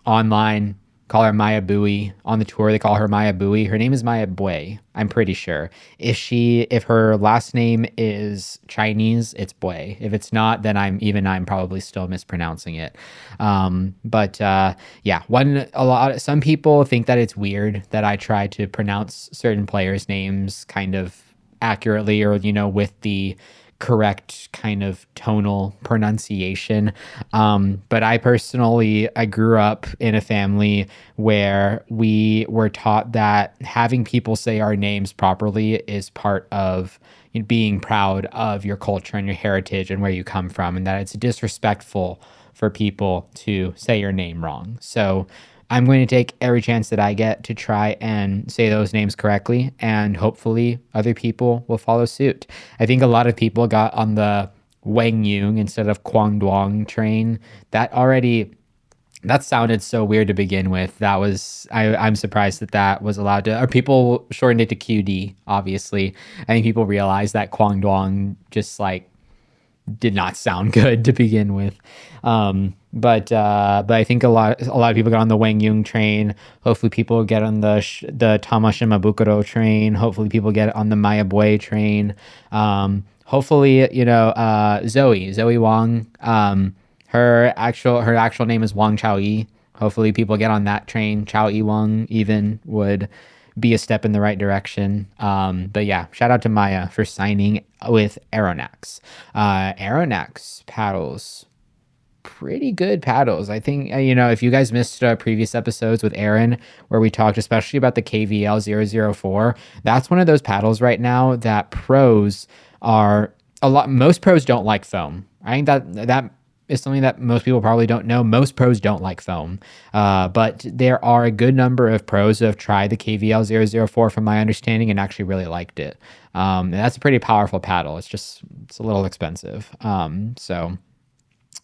online call her Maya Bui. On the tour, they call her Maya Bui. Her name is Maya Bui, I'm pretty sure. If her last name is Chinese, it's Bui. If it's not, then I'm probably still mispronouncing it. Yeah, some people think that it's weird that I try to pronounce certain players' names kind of accurately, or with the correct kind of tonal pronunciation. But I grew up in a family where we were taught that having people say our names properly is part of being proud of your culture and your heritage and where you come from, and that it's disrespectful for people to say your name wrong. So I'm going to take every chance that I get to try and say those names correctly, and hopefully other people will follow suit. I think a lot of people got on the Wang Yung instead of Kwang Duong train. That sounded so weird to begin with. I'm surprised that was allowed to, or people shortened it to QD, obviously. I think people realized that Kwang Duong just did not sound good to begin with. But I think a lot of people got on the Wang Yung train. Hopefully people get on the Tamashima Bukuro train. Hopefully people get on the Maya Bui train. Hopefully, Zoe Wong, her actual name is Wang Chao-yi. Hopefully people get on that train. Chao-yi Wang even would be a step in the right direction. But yeah, shout out to Maya for signing with Aeronax. Aeronax paddles. pretty good paddles. I think, if you guys missed previous episodes with Aaron, where we talked especially about the KVL004, that's one of those paddles right now that pros are most pros don't like foam. I think that is something that most people probably don't know. Most pros don't like foam, but there are a good number of pros who have tried the KVL004 from my understanding and actually really liked it. And that's a pretty powerful paddle. It's a little expensive. So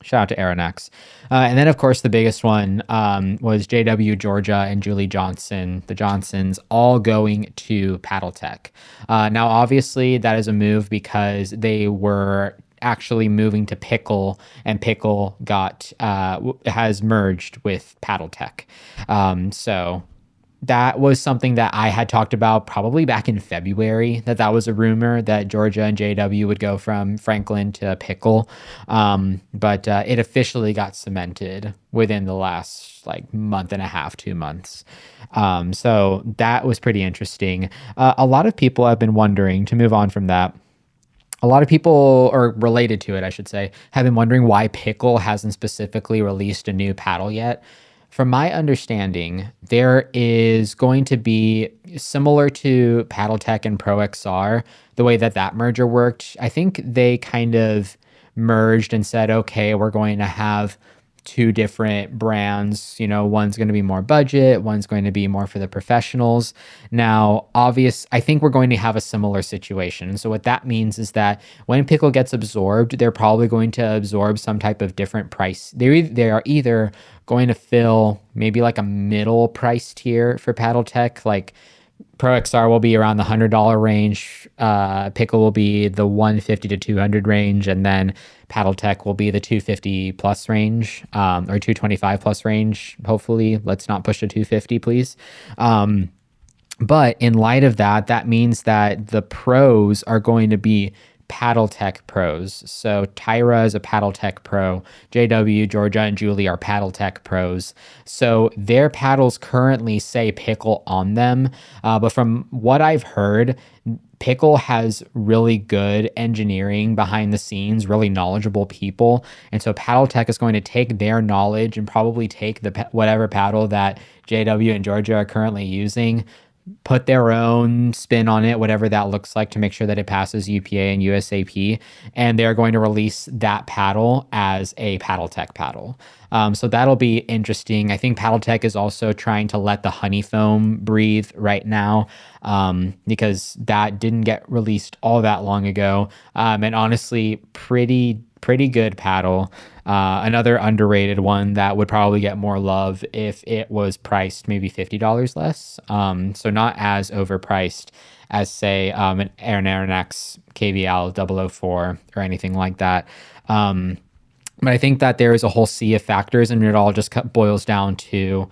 shout out to Aeronex. And then, of course, the biggest one was JW Georgia and Julie Johnson, the Johnsons, all going to Paddletech. Now, obviously, that is a move because they were actually moving to PIKKL, and PIKKL has merged with Paddletech. So that was something that I had talked about probably back in February, that was a rumor that Georgia and JW would go from Franklin to PIKKL. But it officially got cemented within the last month and a half, 2 months. So that was pretty interesting. A lot of people have been wondering, to move on from that, a lot of people, or related to it, I should say, have been wondering why PIKKL hasn't specifically released a new paddle yet. From my understanding, there is going to be, similar to Paddletech and Pro XR, the way that merger worked. I think they kind of merged and said, okay, we're going to have two different brands. One's going to be more budget, one's going to be more for the professionals. Now, I think we're going to have a similar situation. So what that means is that when PIKKL gets absorbed, they're probably going to absorb some type of different price. They are either going to fill maybe like a middle price tier for Paddletech, like Pro XR will be around the $100 range. PIKKL will be the $150 to $200 range, and then Paddletech will be the $250 plus range, or $225 plus range. Hopefully, let's not push to $250, please. But in light of that, that means that the pros are going to be Paddletech pros. So Tyra is a Paddletech pro. JW, Georgia, and Julie are Paddletech pros. So their paddles currently say PIKKL on them. But from what I've heard, PIKKL has really good engineering behind the scenes, really knowledgeable people. And so Paddletech is going to take their knowledge and probably take whatever paddle that JW and Georgia are currently using, put their own spin on it, whatever that looks like, to make sure that it passes UPA and USAP. And they're going to release that paddle as a Paddletech paddle. So that'll be interesting. I think Paddletech is also trying to let the honey foam breathe right now, because that didn't get released all that long ago. And honestly, pretty good paddle. Another underrated one that would probably get more love if it was priced maybe $50 less. So not as overpriced as, say, an Aeronex KVL 004 or anything like that. But I think that there is a whole sea of factors, and it all just boils down to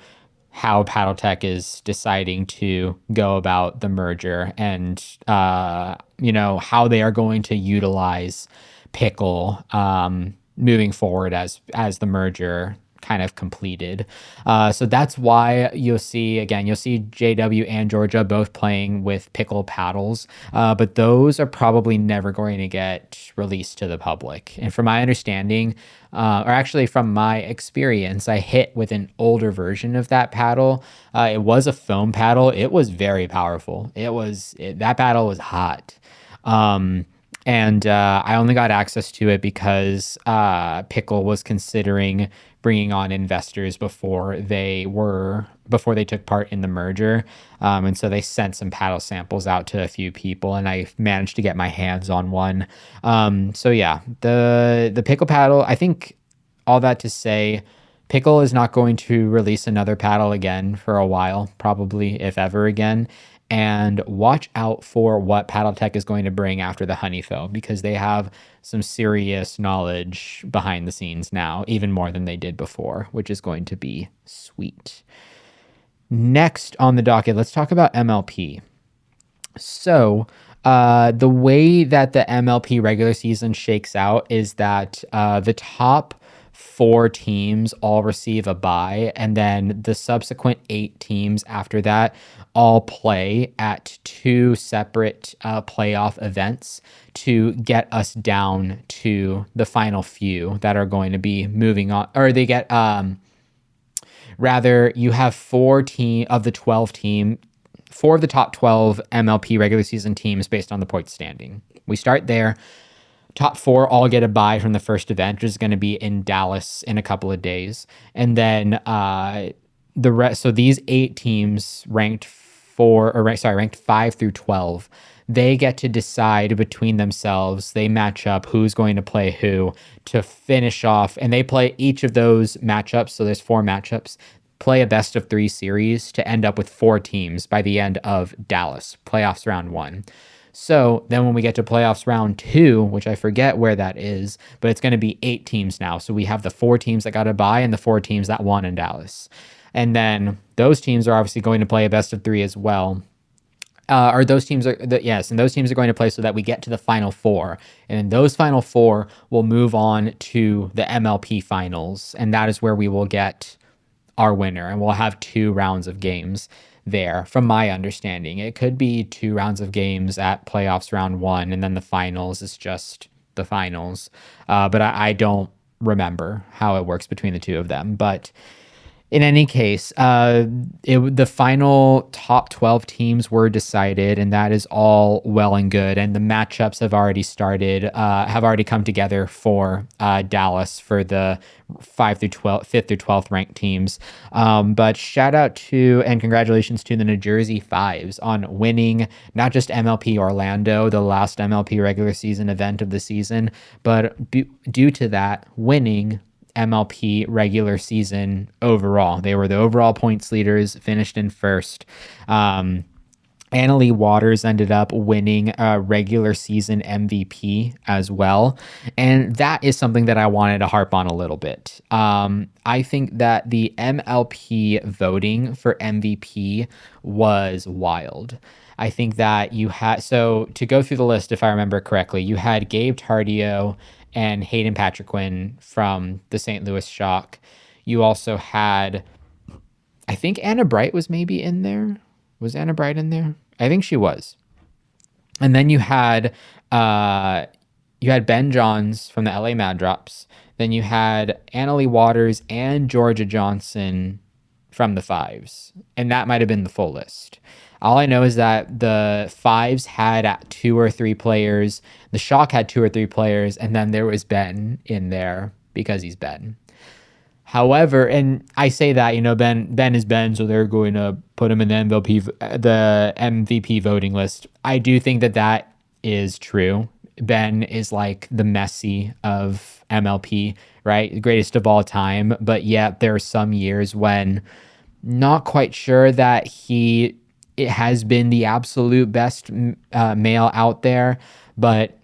how Paddletech is deciding to go about the merger, and how they are going to utilize PIKKL moving forward as the merger kind of completed. So that's why you'll see JW and Georgia both playing with PIKKL paddles, but those are probably never going to get released to the public. And from my understanding, or actually from my experience, I hit with an older version of that paddle. It was a foam paddle. It was very powerful. That paddle was hot. And I only got access to it because PIKKL was considering bringing on investors before they took part in the merger. And so they sent some paddle samples out to a few people, and I managed to get my hands on one. So yeah, the PIKKL paddle, I think all that to say, PIKKL is not going to release another paddle again for a while, probably, if ever again. And watch out for what Paddletech is going to bring after the honey foam, because they have some serious knowledge behind the scenes now, even more than they did before, which is going to be sweet. Next on the docket, let's talk about MLP. So the way that the MLP regular season shakes out is that the top 4 teams all receive a bye, and then the subsequent 8 teams after that all play at 2 separate playoff events to get us down to the final few that are going to be moving on, or they get rather, you have 4 of the 12 team, 4 of the top 12 MLP regular season teams based on the point standing. We start there. Top 4 all get a bye from the first event, which is going to be in Dallas in a couple of days. And then the rest, so these 8 teams ranked 5 through 12, they get to decide between themselves. They match up who's going to play who to finish off, and they play each of those matchups. So there's 4 matchups, play a best of 3 series to end up with 4 teams by the end of Dallas, playoffs round 1. So then when we get to playoffs round 2, which I forget where that is, but it's going to be 8 teams now. So we have the 4 teams that got a bye and the 4 teams that won in Dallas. And then those teams are obviously going to play a best of 3 as well. And those teams are going to play so that we get to the final 4. And then those final 4 will move on to the MLP finals. And that is where we will get our winner. And we'll have 2 rounds of games there, from my understanding. It could be 2 rounds of games at playoffs round 1, and then the finals is just the finals. But I don't remember how it works between the 2 of them. But in any case, the final top 12 teams were decided, and that is all well and good. And the matchups have already started, have already come together for Dallas for the 5th through 12th ranked teams. But shout out to and congratulations to the New Jersey Fives on winning not just MLP Orlando, the last MLP regular season event of the season, but due to that, winning MLP regular season overall. They were the overall points leaders, finished in first. Annalie Waters ended up winning a regular season MVP as well. And that is something that I wanted to harp on a little bit. I think that the MLP voting for MVP was wild. I think that you had, so to go through the list, if I remember correctly, you had Gabe Tardio and Hayden Patriquin from the St. Louis Shock. You also had, I think Anna Bright was maybe in there. Was Anna Bright in there? I think she was. And then you had Ben Johns from the LA Mad Drops. Then you had Annalie Waters and Georgia Johnson from the Fives. And that might have been the full list. All I know is that the Fives had 2 or 3 players. The Shock had 2 or 3 players. And then there was Ben in there because he's Ben. However, and I say that, Ben is Ben, so they're going to put him in the MVP voting list. I do think that is true. Ben is like the Messi of MLP, right? The greatest of all time. But yet there are some years when not quite sure that it has been the absolute best male out there, but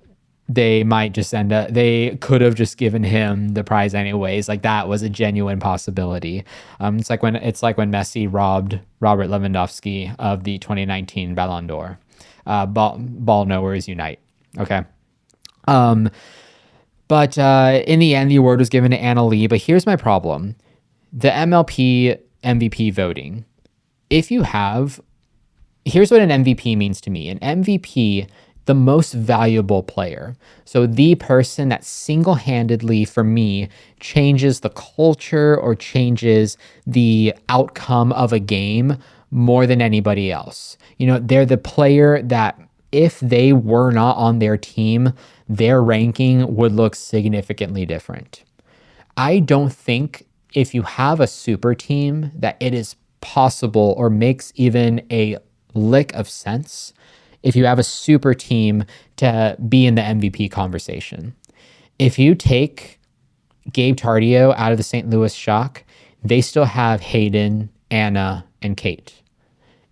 they might just they could have just given him the prize anyways. Like, that was a genuine possibility. It's like when Messi robbed Robert Lewandowski of the 2019 Ballon d'Or. Ball knowers unite. Okay. But in the end, the award was given to Anna Lee. But here's my problem. The MLP MVP voting. Here's what an MVP means to me. An MVP, the most valuable player. So the person that single-handedly, for me, changes the culture or changes the outcome of a game more than anybody else. They're the player that if they were not on their team, their ranking would look significantly different. I don't think if you have a super team that it is possible or makes even a lick of sense if you have a super team to be in the MVP conversation. If you take Gabe Tardio out of the St. Louis Shock, they still have Hayden, Anna, and Kate.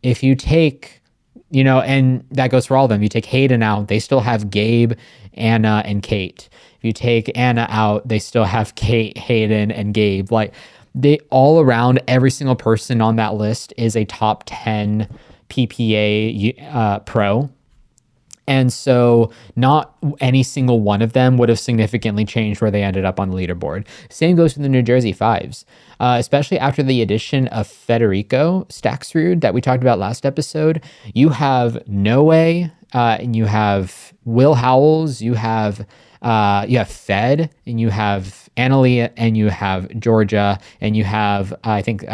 If you take, and that goes for all of them. You take Hayden out, they still have Gabe, Anna, and Kate. If you take Anna out, they still have Kate, Hayden, and Gabe. Like, they all around, every single person on that list is a top 10 PPA pro. And so not any single one of them would have significantly changed where they ended up on the leaderboard. Same goes for the New Jersey Fives, especially after the addition of Federico Staksrud that we talked about last episode. You have Noe, and you have Will Howells, you have Fed, and you have Annalie, and you have Georgia, and you have, I think,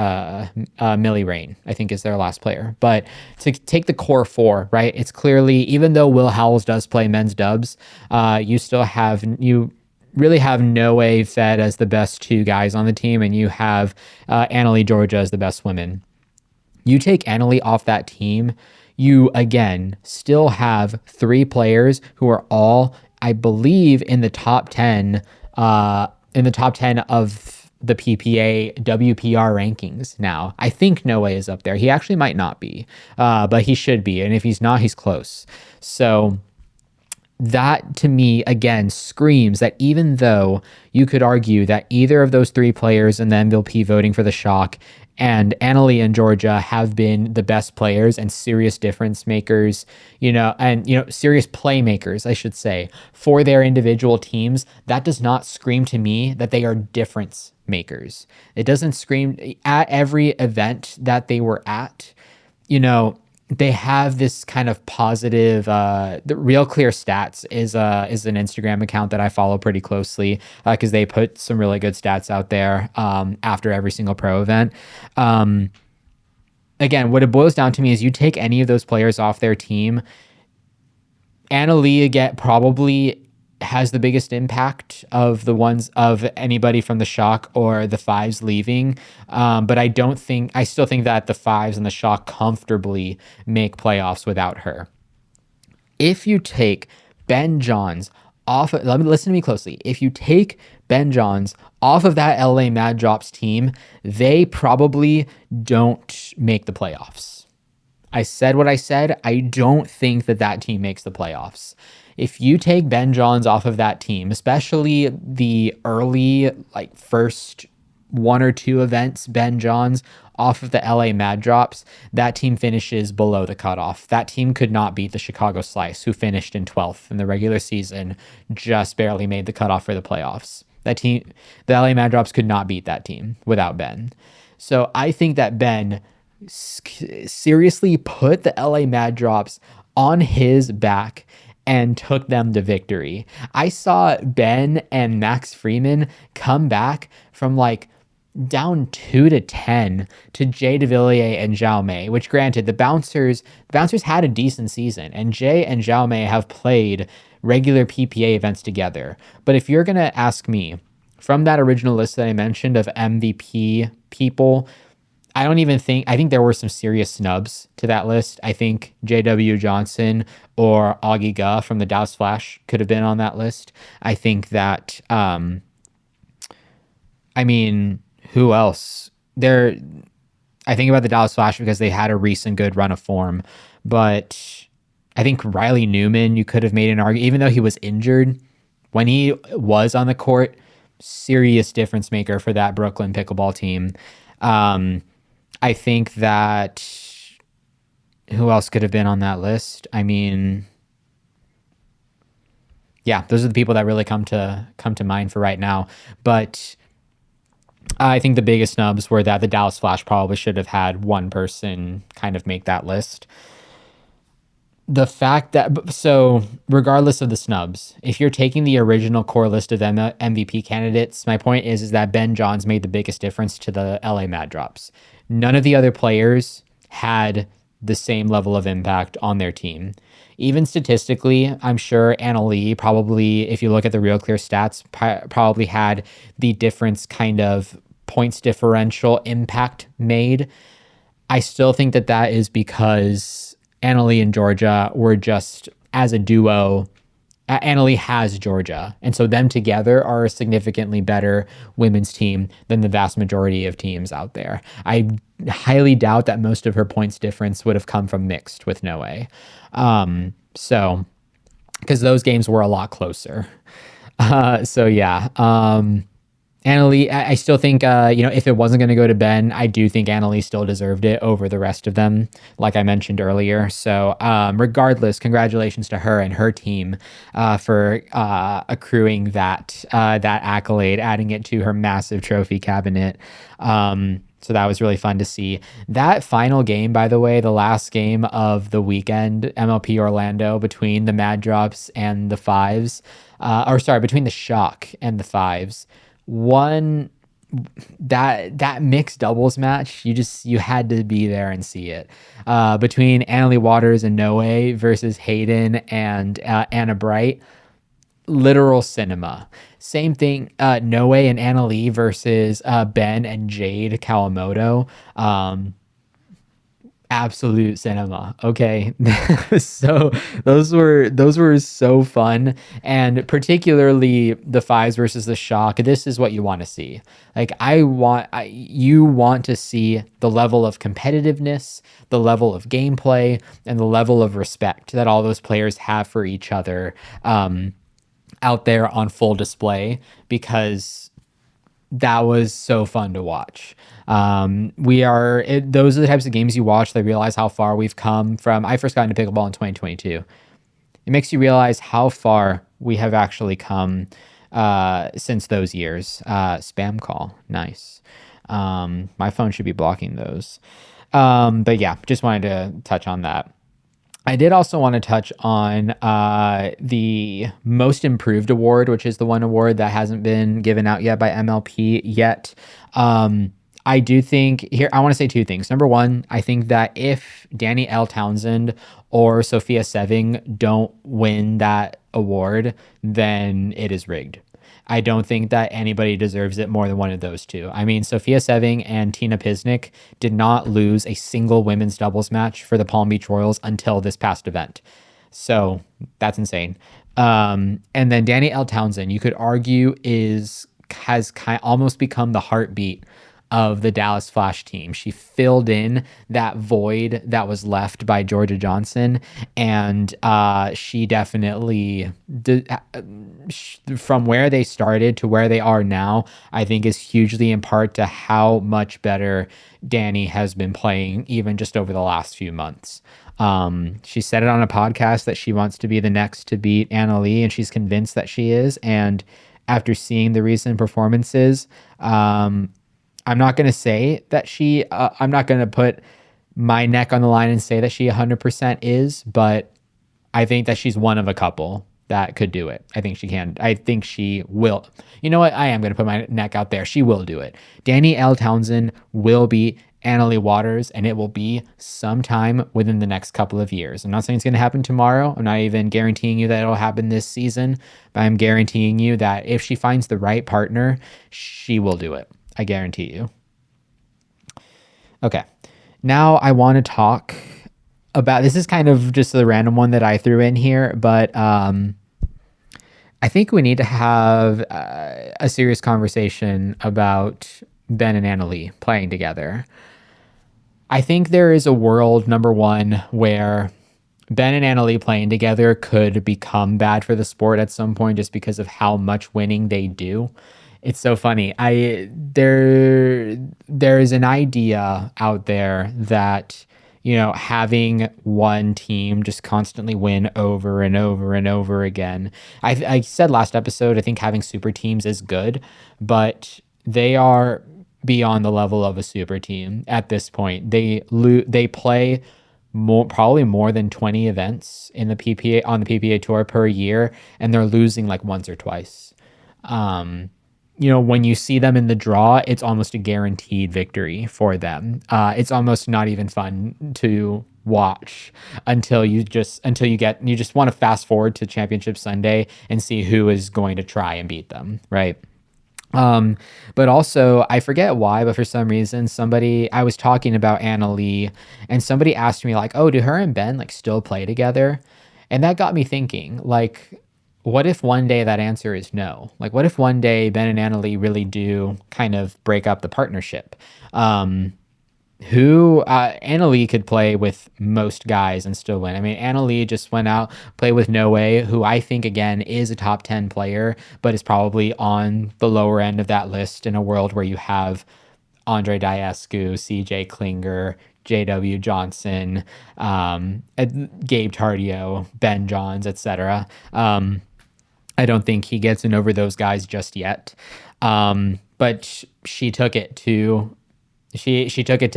Millie Rain, I think is their last player. But to take the core four, right, it's clearly, even though Will Howells does play men's dubs, you really have Noe, Fed as the best two guys on the team, and you have Annalie, Georgia as the best women. You take Annalie off that team, you, again, still have three players who are all, I believe, in the top 10 of the PPA WPR rankings now. I think Noe is up there. He actually might not be, but he should be. And if he's not, he's close. So that, to me, again, screams that even though you could argue that either of those three players in the MVP voting for the Shock and Annalie and Georgia have been the best players and serious difference makers, serious playmakers, I should say, for their individual teams, that does not scream to me that they are difference makers. It doesn't scream at every event that they were at, they have this kind of positive, the Real Clear Stats is an Instagram account that I follow pretty closely, because they put some really good stats out there after every single pro event. Again, what it boils down to me is you take any of those players off their team, Annalie again probably has the biggest impact of the ones of anybody from the Shock or the Fives leaving. But I still think that the Fives and the Shock comfortably make playoffs without her. If you take Ben Johns off, listen to me closely. If you take Ben Johns off of that LA Mad Drops team, they probably don't make the playoffs. I said what I said. I don't think that team makes the playoffs. If you take Ben Johns off of that team, especially the early, first one or two events, Ben Johns off of the LA Mad Drops, that team finishes below the cutoff. That team could not beat the Chicago Slice, who finished in 12th in the regular season, just barely made the cutoff for the playoffs. That team, the LA Mad Drops, could not beat that team without Ben. So I think that Ben seriously put the LA Mad Drops on his back and took them to victory. I saw Ben and Max Freeman come back from down 2-10 to Jay DeVilliers and Zhao Mei, which, granted, the bouncers had a decent season, and Jay and Zhao Mei have played regular PPA events together. But if you're gonna ask me, from that original list that I mentioned of MVP people, I think there were some serious snubs to that list. I think J.W. Johnson or Augie Ga from the Dallas Flash could have been on that list. I think that, who else? I think about the Dallas Flash because they had a recent good run of form, but I think Riley Newman, you could have made an argument, even though he was injured, when he was on the court, serious difference maker for that Brooklyn pickleball team. I think that, who else could have been on that list? Yeah, those are the people that really come to mind for right now. But I think the biggest snubs were that the Dallas Flash probably should have had one person kind of make that list. The fact that, so regardless of the snubs, if you're taking the original core list of MVP candidates, my point is that Ben Johns made the biggest difference to the LA Mad Drops. None of the other players had the same level of impact on their team. Even statistically, I'm sure Annalie probably, if you look at the Real Clear Stats, probably had the difference kind of points differential impact made. I still think that is because Annalie and Georgia were just, as a duo, Annalie has Georgia. And so them together are a significantly better women's team than the vast majority of teams out there. I highly doubt that most of her points difference would have come from mixed with Noe. So, because those games were a lot closer. So yeah. Annalie, I still think, if it wasn't going to go to Ben, I do think Annalie still deserved it over the rest of them, like I mentioned earlier. So, regardless, congratulations to her and her team for accruing that accolade, adding it to her massive trophy cabinet. So that was really fun to see. That final game, by the way, the last game of the weekend, MLP Orlando, between the Mad Drops and the Fives, between the Shock and the Fives, one that mixed doubles match, you had to be there and see it, between Annalie Waters and Noe versus Hayden and Anna Bright. Literal cinema. Same thing, Noe and Annalie versus Ben and Jade Kawamoto. Absolute cinema. Okay. So those were so fun, and particularly the Fives versus the Shock. This is what you want to see. Like, you want to see the level of competitiveness, the level of gameplay, and the level of respect that all those players have for each other out there on full display, because that was so fun to watch. Those are the types of games you watch that realize how far we've come from. I first got into pickleball in 2022. It makes you realize how far we have actually come since those years. Spam call. Nice. My phone should be blocking those. But yeah, just wanted to touch on that. I did also want to touch on the Most Improved Award, which is the one award that hasn't been given out yet by MLP yet. I do think here, I want to say two things. Number one, I think that if Danny L. Townsend or Sophia Seving don't win that award, then it is rigged. I don't think that anybody deserves it more than one of those two. I mean, Sophia Seving and Tina Pisnik did not lose a single women's doubles match for the Palm Beach Royals until this past event. So that's insane. And then Danny L. Townsend, you could argue, has almost become the heartbeat of the Dallas Flash team. She filled in that void that was left by Georgia Johnson, and she definitely from where they started to where they are now, I think is hugely in part to how much better Danny has been playing even just over the last few months. She said it on a podcast that she wants to be the next to beat Anna Leigh, and she's convinced that she is. And after seeing the recent performances, I'm not going to say that I'm not going to put my neck on the line and say that she 100% is, but I think that she's one of a couple that could do it. I think she can. I think she will. You know what? I am going to put my neck out there. She will do it. Danny L. Townsend will beat Annalie Waters, and it will be sometime within the next couple of years. I'm not saying it's going to happen tomorrow. I'm not even guaranteeing you that it'll happen this season, but I'm guaranteeing you that if she finds the right partner, she will do it. I guarantee you. Okay. Now I want to talk about, this is kind of just the random one that I threw in here, but I think we need to have a serious conversation about Ben and Anna Leigh playing together. I think there is a world, number one, where Ben and Anna Leigh playing together could become bad for the sport at some point just because of how much winning they do. It's so funny. There is an idea out there that, having one team just constantly win over and over and over again. I said last episode, I think having super teams is good, but they are beyond the level of a super team at this point. They play probably more than 20 events in the PPA on the PPA tour per year, and they're losing like once or twice. When you see them in the draw, it's almost a guaranteed victory for them. It's almost not even fun to watch until you just want to fast forward to Championship Sunday and see who is going to try and beat them, right? But also, I forget why, but for some reason, I was talking about Anna Leigh, and somebody asked me like, oh, do her and Ben like still play together? And that got me thinking, like, what if one day that answer is no? Like, what if one day Ben and Anna Leigh really do kind of break up the partnership? who Anna Lee could play with most guys and still win. I mean, Anna Lee just went out, played with No Way, who I think, again, is a top 10 player, but is probably on the lower end of that list in a world where you have Andre Diascu, CJ Klinger, JW Johnson, Gabe Tardio, Ben Johns, etc. I don't think he gets in over those guys just yet. But she took it to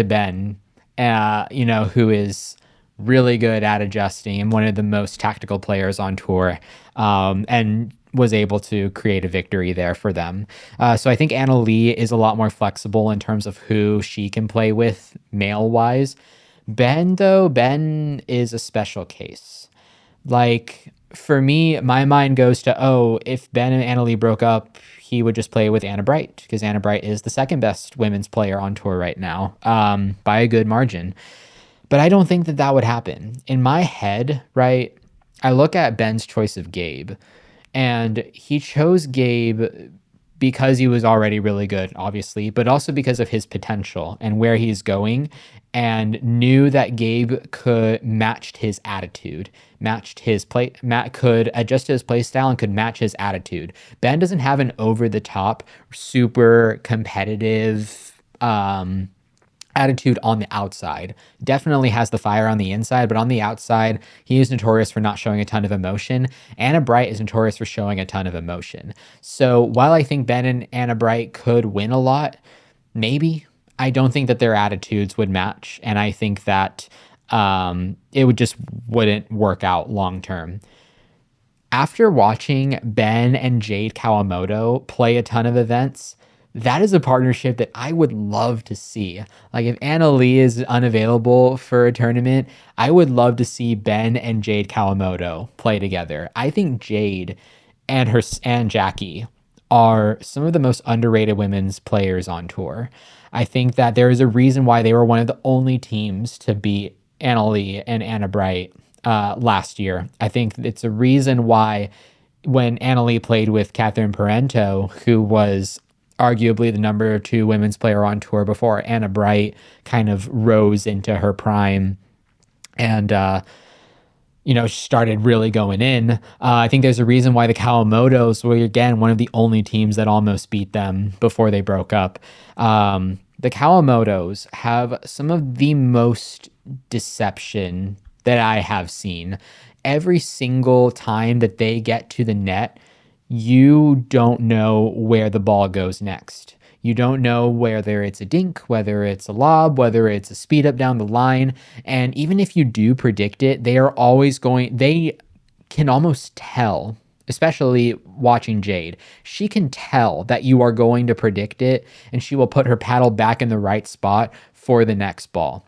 Ben, who is really good at adjusting and one of the most tactical players on tour, and was able to create a victory there for them. So I think Anna Lee is a lot more flexible in terms of who she can play with male-wise. Ben is a special case. Like, for me, my mind goes to, oh, if Ben and Anna Lee broke up, he would just play with Anna Bright, because Anna Bright is the second best women's player on tour right now, by a good margin. But I don't think that that would happen. In my head, right, I look at Ben's choice of Gabe, and he chose Gabe because he was already really good, obviously, but also because of his potential and where he's going, and knew that Gabe could matched his attitude, matched his play, could adjust his play style and could match his attitude. Ben doesn't have an over the top, super competitive attitude on the outside. Definitely has the fire on the inside, but on the outside, he is notorious for not showing a ton of emotion. Anna Bright is notorious for showing a ton of emotion. So while I think Ben and Anna Bright could win a lot, maybe, I don't think that their attitudes would match. And I think that it wouldn't work out long term. After watching Ben and Jade Kawamoto play a ton of events, that is a partnership that I would love to see. Like, if Anna Lee is unavailable for a tournament, I would love to see Ben and Jade Kawamoto play together. I think Jade and Jackie are some of the most underrated women's players on tour. I think that there is a reason why they were one of the only teams to beat Anna Lee and Anna Bright last year. I think it's a reason why when Anna Lee played with Catherine Parento, who was arguably the number 2 women's player on tour before Anna Bright kind of rose into her prime and, started really going in. I think there's a reason why the Kawamotos were, again, one of the only teams that almost beat them before they broke up. The Kawamotos have some of the most deception that I have seen. Every single time that they get to the net, you don't know where the ball goes next. You don't know whether it's a dink, whether it's a lob, whether it's a speed up down the line. And even if you do predict it, they can almost tell, especially watching Jade. She can tell that you are going to predict it, and she will put her paddle back in the right spot for the next ball.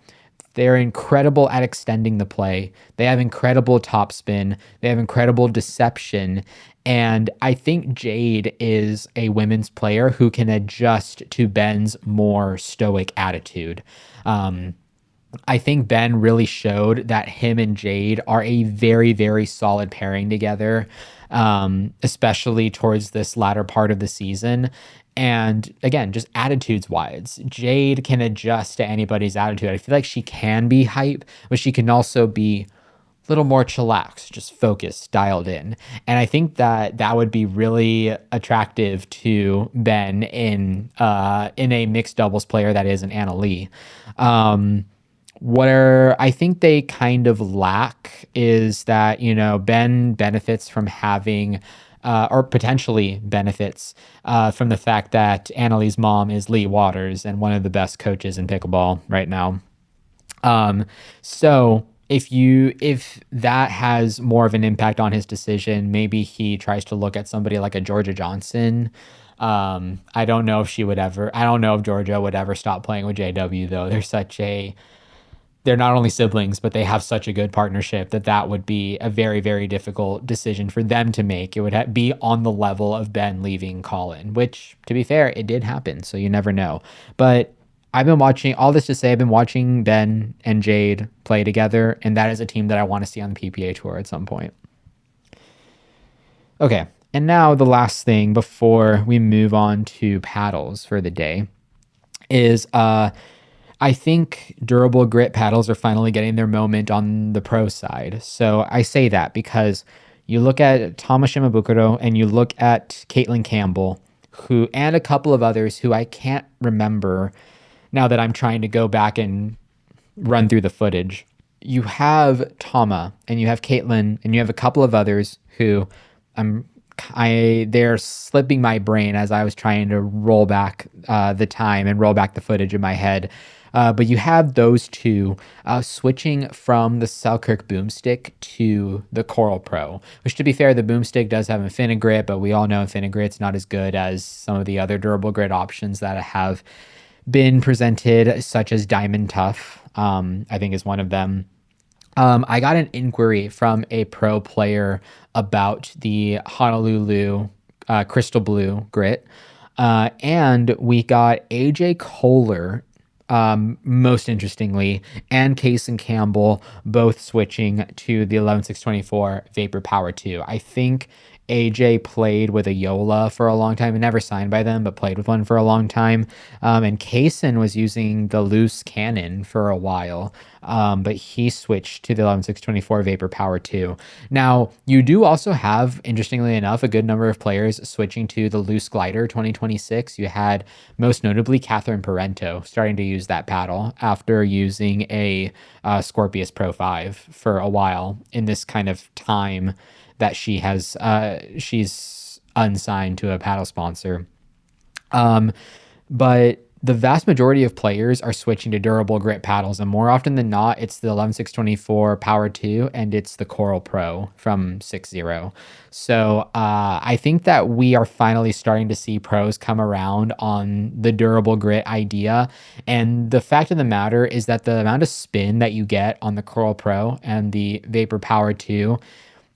They're incredible at extending the play. They have incredible topspin. They have incredible deception. And I think Jade is a women's player who can adjust to Ben's more stoic attitude. I think Ben really showed that him and Jade are a very, very solid pairing together, especially towards this latter part of the season. And again, just attitudes wise, Jade can adjust to anybody's attitude. I feel like she can be hype, but she can also be a little more chillaxed, just focused, dialed in. And I think that that would be really attractive to Ben in a mixed doubles player that is an Anna Lee. Where I think they kind of lack is that, Ben benefits from having or potentially benefits from the fact that Anna Lee's mom is Lee Waters and one of the best coaches in pickleball right now. So if that has more of an impact on his decision, maybe he tries to look at somebody like a Georgia Johnson. I don't know if Georgia would ever stop playing with JW, though. They're not only siblings, but they have such a good partnership that would be a very, very difficult decision for them to make. It would be on the level of Ben leaving Colin, which, to be fair, it did happen, so you never know. But I've been watching Ben and Jade play together, and that is a team that I want to see on the PPA Tour at some point. Okay, and now the last thing before we move on to paddles for the day is I think durable grit paddles are finally getting their moment on the pro side. So I say that because you look at Thomas Shimabukuro and you look at Caitlin Campbell, who and a couple of others who I can't remember now that I'm trying to go back and run through the footage. You have Tama and you have Caitlin and you have a couple of others who they're slipping my brain as I was trying to roll back the time and roll back the footage in my head. But you have those two switching from the Selkirk boomstick to the Coral Pro, which, to be fair, the boomstick does have Infinigrit, but we all know Infinigrit's not as good as some of the other durable grit options that have been presented, such as Diamond Tough, I think is one of them. I got an inquiry from a pro player about the Honolulu Crystal Blue grit, and we got AJ Kohler, most interestingly, and Case and Campbell both switching to the 11624 Vapor Power 2. I think AJ played with a JOOLA for a long time and never signed by them, but played with one for a long time. And Kaysen was using the LUZZ cannon for a while, but he switched to the 11624 Vapor Power 2. Now, you do also have, interestingly enough, a good number of players switching to the LUZZ Glider 2026. You had, most notably, Catherine Parento starting to use that paddle after using a Scorpius Pro 5 for a while in this kind of time that she has she's unsigned to a paddle sponsor. But the vast majority of players are switching to durable grit paddles, and more often than not, it's the 11624 Power 2 and it's the Coral Pro from 6.0. So I think that we are finally starting to see pros come around on the durable grit idea. And the fact of the matter is that the amount of spin that you get on the Coral Pro and the Vapor Power 2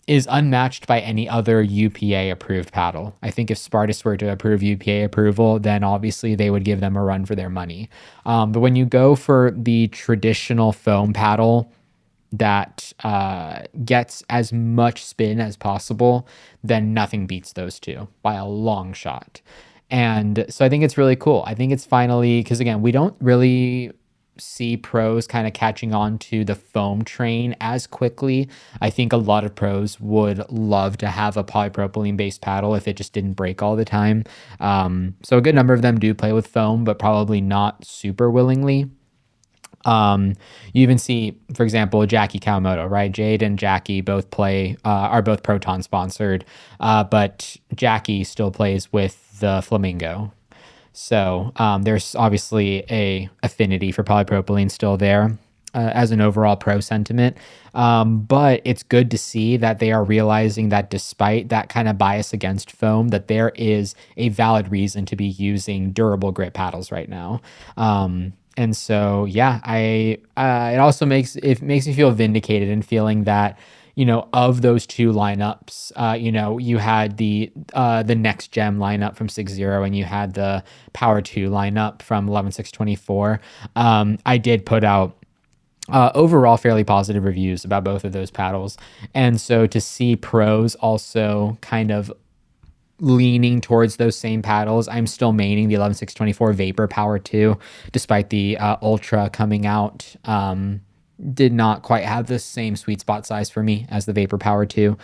is unmatched by any other UPA approved paddle. I think if Spartus were to approve UPA approval, then obviously they would give them a run for their money. But when you go for the traditional foam paddle that gets as much spin as possible, then nothing beats those two by a long shot. And so I think it's really cool. I think it's finally, because again, we don't really see pros kind of catching on to the foam train as quickly. I think a lot of pros would love to have a polypropylene based paddle if it just didn't break all the time. So a good number of them do play with foam, but probably not super willingly. You even see, for example, Jackie Kawamoto, right? Jade and Jackie both are both Proton sponsored, but Jackie still plays with the Flamingo. So there's obviously a affinity for polypropylene still there as an overall pro sentiment. But it's good to see that they are realizing that despite that kind of bias against foam, that there is a valid reason to be using durable grit paddles right now. And so, yeah, it also makes me feel vindicated in feeling that, you know, of those two lineups, you know, you had the Next Gem lineup from 6.0 and you had the Power 2 lineup from 11624. I did put out overall fairly positive reviews about both of those paddles. And so to see pros also kind of leaning towards those same paddles, I'm still maining the 11624 Vapor Power 2, despite the Ultra coming out. Did not quite have the same sweet spot size for me as the Vapor Power 2.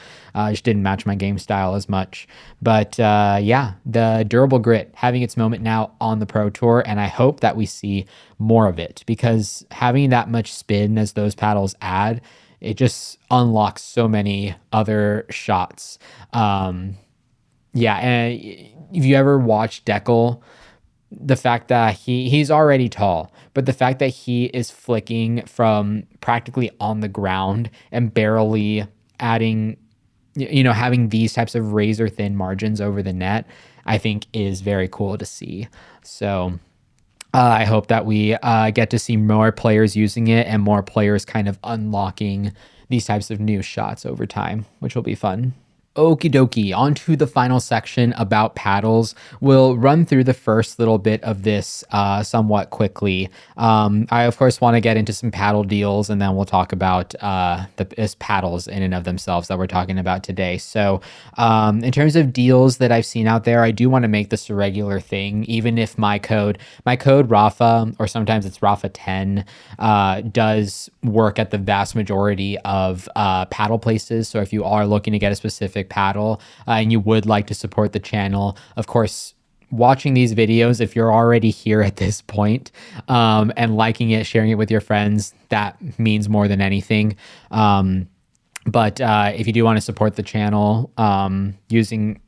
Just didn't match my game style as much. But yeah, the durable grit having its moment now on the Pro Tour, and I hope that we see more of it, because having that much spin as those paddles add, it just unlocks so many other shots. Yeah, and if you ever watch PIKKL, the fact that he's already tall, but the fact that he is flicking from practically on the ground and barely adding, you know, having these types of razor thin margins over the net, I think is very cool to see. So I hope that we get to see more players using it and more players kind of unlocking these types of new shots over time, which will be fun. Okie dokie, on to the final section about paddles. We'll run through the first little bit of this somewhat quickly. I, of course, want to get into some paddle deals, and then we'll talk about the paddles in and of themselves that we're talking about today. So in terms of deals that I've seen out there, I do want to make this a regular thing, even if my code Rafa, or sometimes it's Rafa 10, does work at the vast majority of paddle places. So if you are looking to get a specific paddle and you would like to support the channel, of course, watching these videos, if you're already here at this point, and liking it, sharing it with your friends, that means more than anything. But if you do want to support the channel, using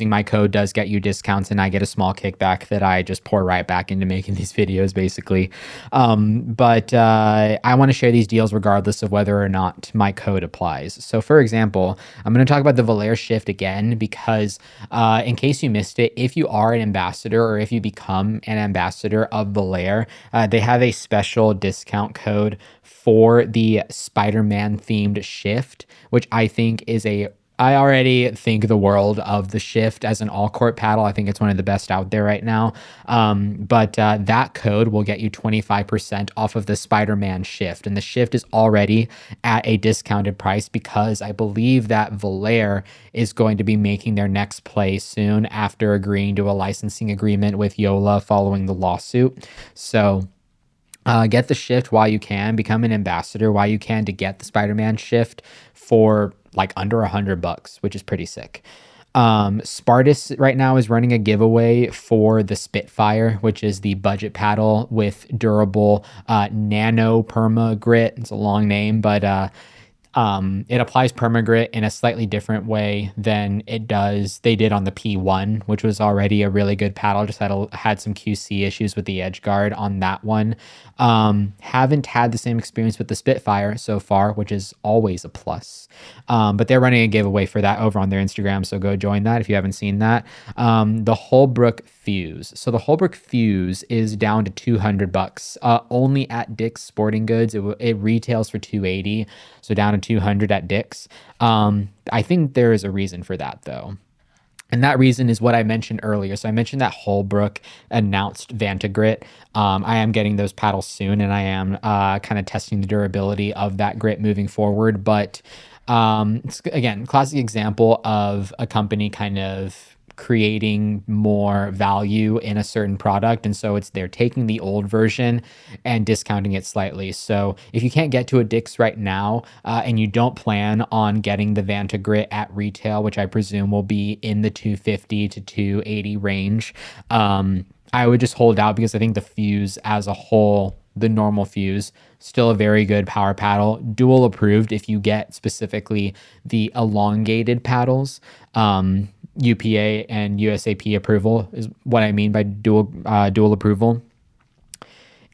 my code does get you discounts, and I get a small kickback that I just pour right back into making these videos, basically. But I want to share these deals regardless of whether or not my code applies. So for example, I'm going to talk about the VOLAIR shift again, because in case you missed it, if you are an ambassador or if you become an ambassador of VOLAIR, they have a special discount code for the Spider-Man themed shift, which I already think the world of the shift as an all-court paddle. I think it's one of the best out there right now. But that code will get you 25% off of the Spider-Man shift. And the shift is already at a discounted price because I believe that VOLAIR is going to be making their next play soon after agreeing to a licensing agreement with JOOLA following the lawsuit. So get the shift while you can, become an ambassador while you can to get the Spider-Man shift for like under $100, which is pretty sick. SPARTUS right now is running a giveaway for the SPITFIRE, which is the budget paddle with durable nano perma grit. It's a long name, but it applies permagrit in a slightly different way than they did on the P1, which was already a really good paddle. Just had some QC issues with the edge guard on that one. Haven't had the same experience with the SPITFIRE so far, which is always a plus. But they're running a giveaway for that over on their Instagram, so go join that if you haven't seen that. The HOLBROOK FUZE. So the HOLBROOK FUZE is down to $200, only at Dick's Sporting Goods. It retails for $280, so down to $200 at Dick's. I think there is a reason for that, though. And that reason is what I mentioned earlier. So I mentioned that HOLBROOK announced Vantagrit. I am getting those paddles soon, and I am kind of testing the durability of that grit moving forward. But it's, again, classic example of a company kind of creating more value in a certain product, and so they're taking the old version and discounting it slightly. So if you can't get to a Dick's right now, and you don't plan on getting the Vantagrit at retail, which I presume will be in the $250 to $280 range, I would just hold out, because I think the FUZE as a whole, the normal FUZE, still a very good power paddle. Dual approved if you get specifically the elongated paddles. UPA and USAP approval is what I mean by dual approval.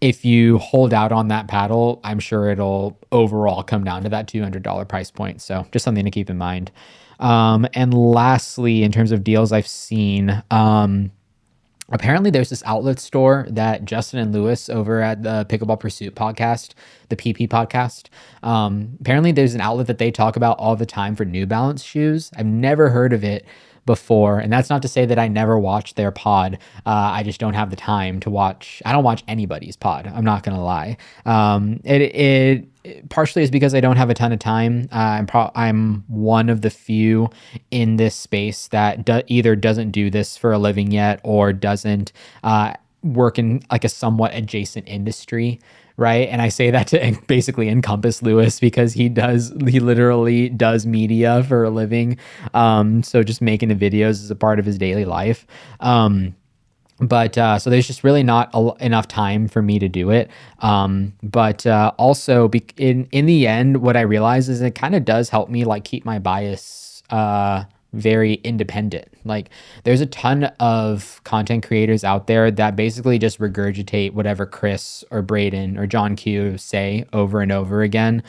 If you hold out on that paddle, I'm sure it'll overall come down to that $200 price point. So just something to keep in mind. And lastly, in terms of deals I've seen, apparently there's this outlet store that Justin and Lewis over at the Pickleball Pursuit podcast, the PP podcast. Apparently there's an outlet that they talk about all the time for New Balance shoes. I've never heard of it before, and that's not to say that I never watched their pod. I just don't have the time to watch. I don't watch anybody's pod, I'm not gonna lie. It partially is because I don't have a ton of time. I'm one of the few in this space that either doesn't do this for a living yet, or doesn't work in like a somewhat adjacent industry, right? And I say that to basically encompass Lewis, because he literally does media for a living. So just making the videos is a part of his daily life. But so there's just really not enough time for me to do it. But also in the end, what I realize is it kind of does help me like keep my bias very independent. Like there's a ton of content creators out there that basically just regurgitate whatever Chris or Braden or John Q say over and over again.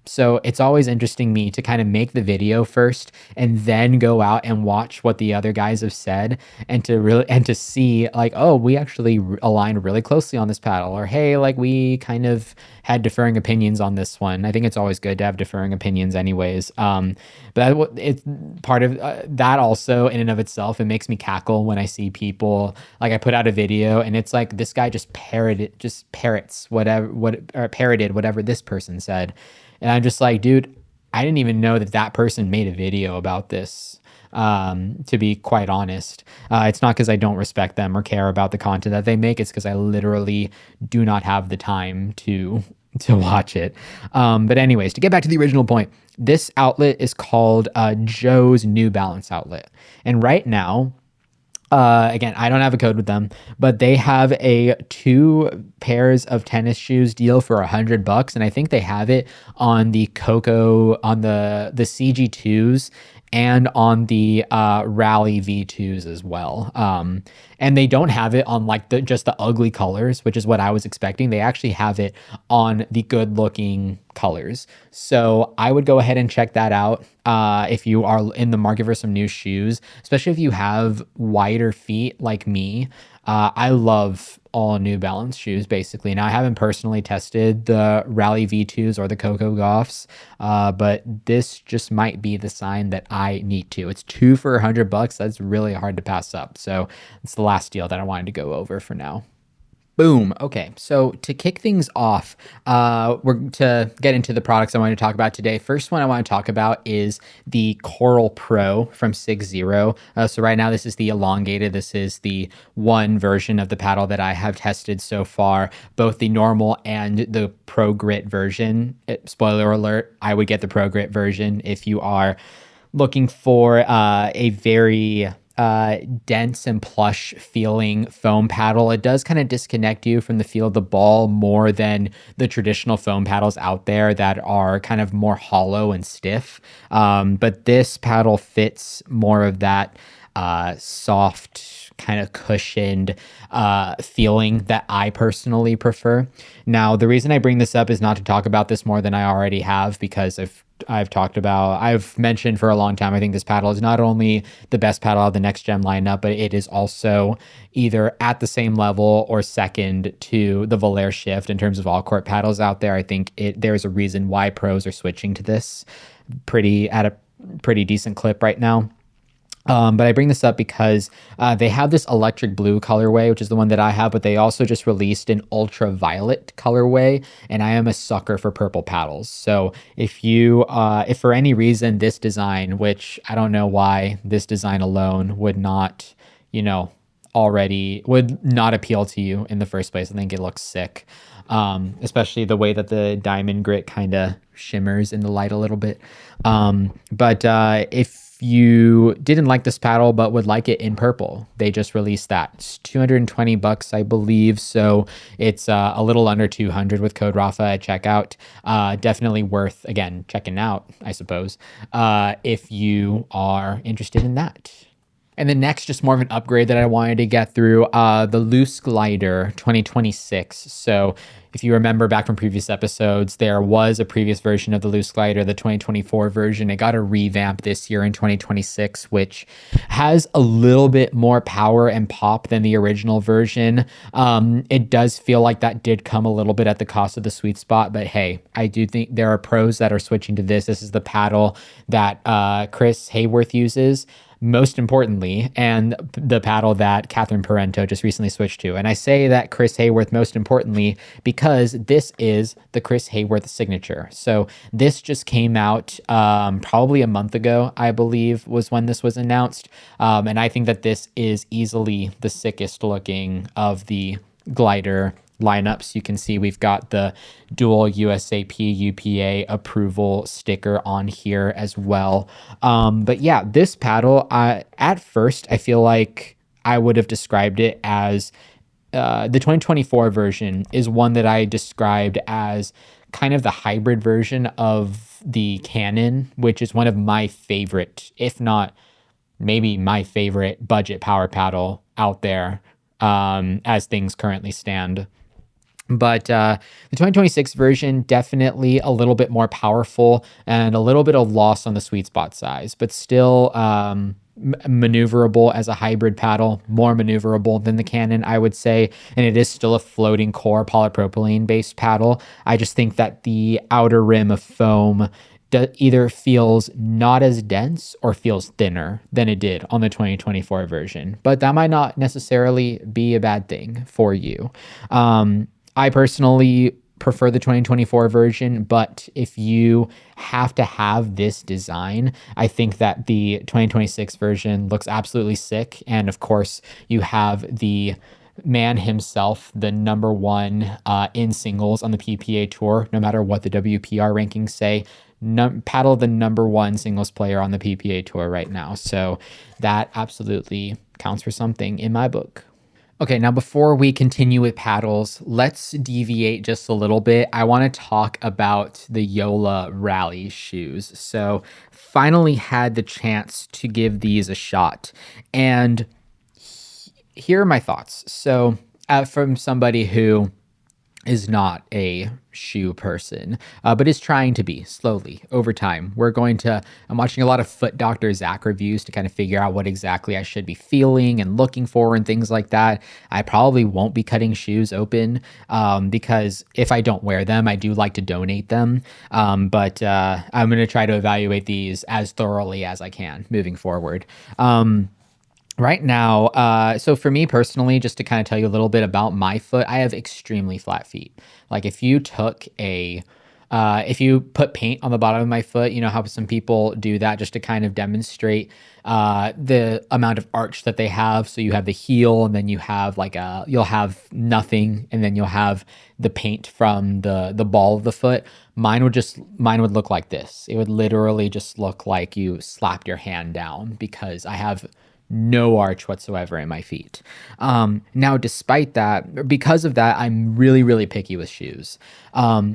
So it's always interesting me to kind of make the video first and then go out and watch what the other guys have said, and to see like, oh, we actually aligned really closely on this paddle, or hey, like we kind of had differing opinions on this one. I think it's always good to have differing opinions anyways. But it's part of that also in and of itself. It makes me cackle when I see people, like I put out a video and it's like this guy just parrots parroted whatever this person said. And I'm just like, dude, I didn't even know that person made a video about this. To be quite honest, it's not because I don't respect them or care about the content that they make. It's because I literally do not have the time to watch it. But anyways, to get back to the original point, this outlet is called Joe's New Balance outlet. And right now, again, I don't have a code with them, but they have a 2 pairs of tennis shoes deal for $100, and I think they have it on the Coco, on the CG2s, and on the Rally V2s as well. And they don't have it on like just the ugly colors, which is what I was expecting. They actually have it on the good looking colors. So I would go ahead and check that out if you are in the market for some new shoes, especially if you have wider feet like me. I love all New Balance shoes basically. Now I haven't personally tested the Rally V2s or the Coco Goffs, but this just might be the sign that I need to. It's 2 for $100. That's really hard to pass up. So it's the last deal that I wanted to go over for now. Boom. Okay, so to kick things off, we're to get into the products I want to talk about today. First one I want to talk about is the Coral Pro from 60. So right now this is the elongated. This is the one version of the paddle that I have tested so far, both the normal and the Pro Grit version. Spoiler alert, I would get the Pro Grit version if you are looking for a very dense and plush feeling foam paddle. It does kind of disconnect you from the feel of the ball more than the traditional foam paddles out there that are kind of more hollow and stiff. But this paddle fits more of that soft, kind of cushioned feeling that I personally prefer. Now, the reason I bring this up is not to talk about this more than I already have, because I've mentioned for a long time, I think this paddle is not only the best paddle of the next gen lineup, but it is also either at the same level or second to the VOLAIR Shift in terms of all court paddles out there. I think there's a reason why pros are switching to this at a pretty decent clip right now. But I bring this up because they have this electric blue colorway, which is the one that I have, but they also just released an ultraviolet colorway, and I am a sucker for purple paddles. So if for any reason this design, which I don't know why this design alone would not, would not appeal to you in the first place. I think it looks sick, especially the way that the diamond grit kind of shimmers in the light a little bit. But if you didn't like this paddle but would like it in purple, they just released that. It's $220, I believe, so it's a little under 200 with code Rafa at checkout. Definitely worth, again, checking out, I suppose, if you are interested in that. And then next, just more of an upgrade that I wanted to get through, the LUZZ Glider 2026. So if you remember back from previous episodes, there was a previous version of the LUZZ Glider, the 2024 version. It got a revamp this year in 2026, which has a little bit more power and pop than the original version. It does feel like that did come a little bit at the cost of the sweet spot, but hey, I do think there are pros that are switching to this. This is the paddle that Chris Haworth uses, most importantly, and the paddle that Catherine Parento just recently switched to. And I say that Chris Haworth most importantly because this is the Chris Haworth signature. So this just came out probably a month ago, I believe, was when this was announced. And I think that this is easily the sickest looking of the glider lineups. You can see we've got the dual USAP UPA approval sticker on here as well. But yeah, this paddle, at first, I feel like I would have described it as the 2024 version is one that I described as kind of the hybrid version of the Canon, which is one of my favorite, if not maybe my favorite budget power paddle out there, as things currently stand. But the 2026 version, definitely a little bit more powerful and a little bit of loss on the sweet spot size, but still maneuverable as a hybrid paddle, more maneuverable than the Canon, I would say. And it is still a floating core polypropylene based paddle. I just think that the outer rim of foam either feels not as dense or feels thinner than it did on the 2024 version. But that might not necessarily be a bad thing for you. I personally prefer the 2024 version, but if you have to have this design, I think that the 2026 version looks absolutely sick. And of course, you have the man himself, the number one in singles on the PPA tour, no matter what the WPR rankings say. Paddle the number one singles player on the PPA tour right now. So that absolutely counts for something in my book. Okay, now before we continue with paddles, let's deviate just a little bit. I want to talk about the JOOLA Rally shoes. So finally had the chance to give these a shot. And here are my thoughts. So from somebody who is not a shoe person, but is trying to be slowly over time. I'm watching a lot of Foot Doctor Zach reviews to kind of figure out what exactly I should be feeling and looking for and things like that. I probably won't be cutting shoes open because if I don't wear them, I do like to donate them. But I'm going to try to evaluate these as thoroughly as I can moving forward. Right now, so for me personally, just to kind of tell you a little bit about my foot, I have extremely flat feet. Like if you put paint on the bottom of my foot, you know how some people do that just to kind of demonstrate the amount of arch that they have. So you have the heel, and then you have you'll have nothing, and then you'll have the paint from the ball of the foot. Mine would look like this. It would literally just look like you slapped your hand down because I have no arch whatsoever in my feet. Now, despite that, because of that, I'm really, really picky with shoes.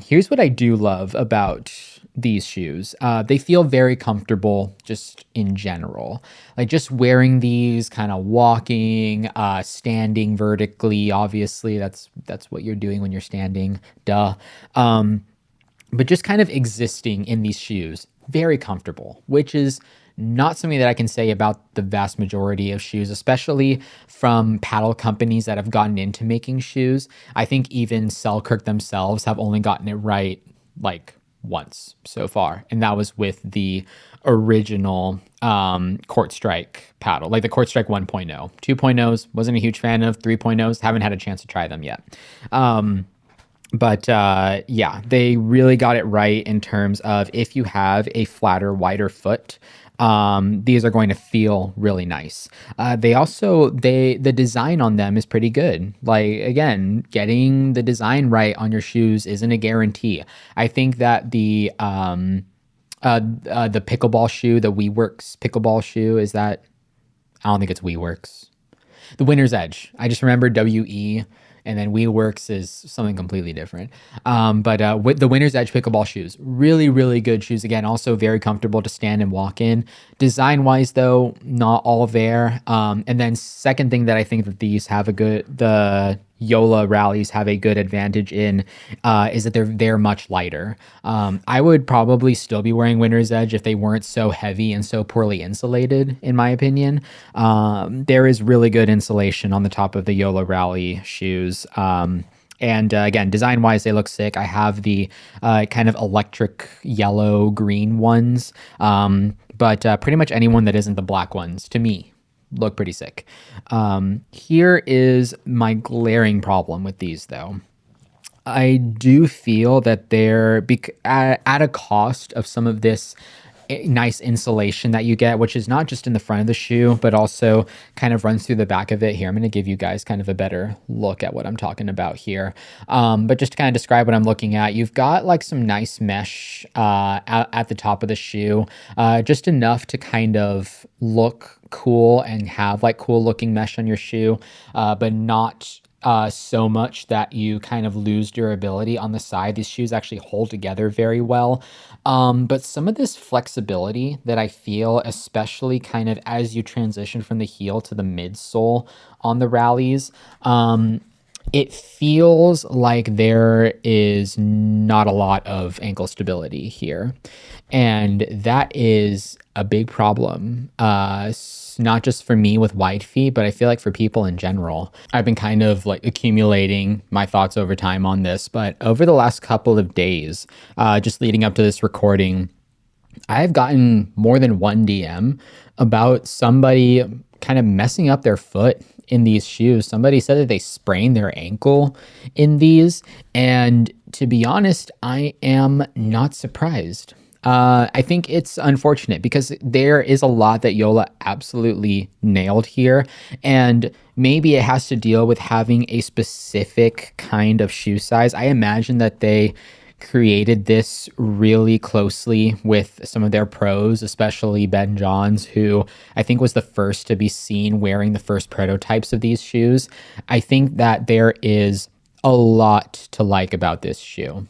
Here's what I do love about these shoes. They feel very comfortable just in general. Like just wearing these, kind of walking, standing vertically, obviously that's what you're doing when you're standing, duh. But just kind of existing in these shoes, very comfortable, which is not something that I can say about the vast majority of shoes, especially from paddle companies that have gotten into making shoes. I think even Selkirk themselves have only gotten it right like once so far, and that was with the original Court Strike paddle, like the Court Strike 1.0. 2.0s, wasn't a huge fan of. 3.0s, haven't had a chance to try them yet. But yeah, they really got it right in terms of if you have a flatter, wider foot, these are going to feel really nice. The design on them is pretty good. Like, again, getting the design right on your shoes isn't a guarantee. I think that the pickleball shoe, the WeWorks pickleball shoe, I don't think it's WeWorks. The Winner's Edge. I just remember WE. And then WeWorks is something completely different. But with the Winner's Edge pickleball shoes, really, really good shoes. Again, also very comfortable to stand and walk in. Design-wise, though, not all there. And then second thing that I think that the JOOLA rallies have a good advantage in is that they're much lighter. I would probably still be wearing Winner's Edge if they weren't so heavy and so poorly insulated, in my opinion. There is really good insulation on the top of the JOOLA rally shoes. And again, design-wise, they look sick. I have the kind of electric yellow-green ones, but pretty much anyone that isn't the black ones, to me, look pretty sick. Here is my glaring problem with these, though. I do feel that they're at a cost of some of this nice insulation that you get, which is not just in the front of the shoe, but also kind of runs through the back of it. Here, I'm going to give you guys kind of a better look at what I'm talking about here. But just to kind of describe what I'm looking at, you've got like some nice mesh at the top of the shoe, just enough to kind of look cool and have like cool looking mesh on your shoe, but not so much that you kind of lose durability on the side. These shoes actually hold together very well. But some of this flexibility that I feel, especially kind of as you transition from the heel to the midsole on the rallies, it feels like there is not a lot of ankle stability here. And that is a big problem, not just for me with wide feet, but I feel like for people in general. I've been kind of like accumulating my thoughts over time on this, but over the last couple of days, just leading up to this recording, I've gotten more than one DM about somebody kind of messing up their foot in these shoes. Somebody said that they sprained their ankle in these. And to be honest, I am not surprised. I think it's unfortunate because there is a lot that JOOLA absolutely nailed here. And maybe it has to deal with having a specific kind of shoe size. I imagine that they created this really closely with some of their pros, especially Ben Johns, who I think was the first to be seen wearing the first prototypes of these shoes. I think that there is a lot to like about this shoe.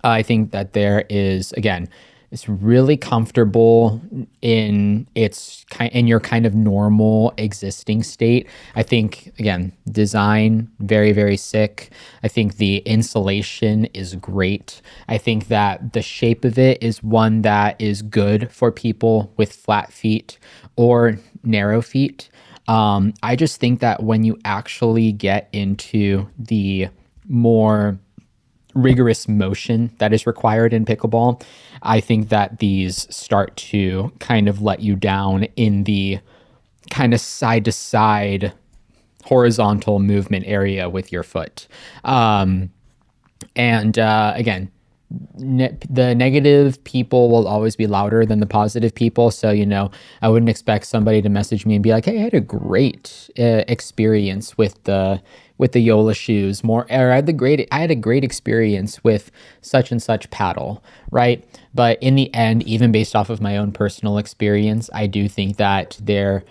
I think that there is, again, it's really comfortable in your kind of normal existing state. I think, again, design, very, very sick. I think the insulation is great. I think that the shape of it is one that is good for people with flat feet or narrow feet. I just think that when you actually get into the more rigorous motion that is required in pickleball, I think that these start to kind of let you down in the kind of side to side horizontal movement area with your foot. Again, the negative people will always be louder than the positive people. So, I wouldn't expect somebody to message me and be like, hey, I had a great experience with the JOOLA shoes, or I had a great experience with such and such paddle, right? But in the end, even based off of my own personal experience, I do think that there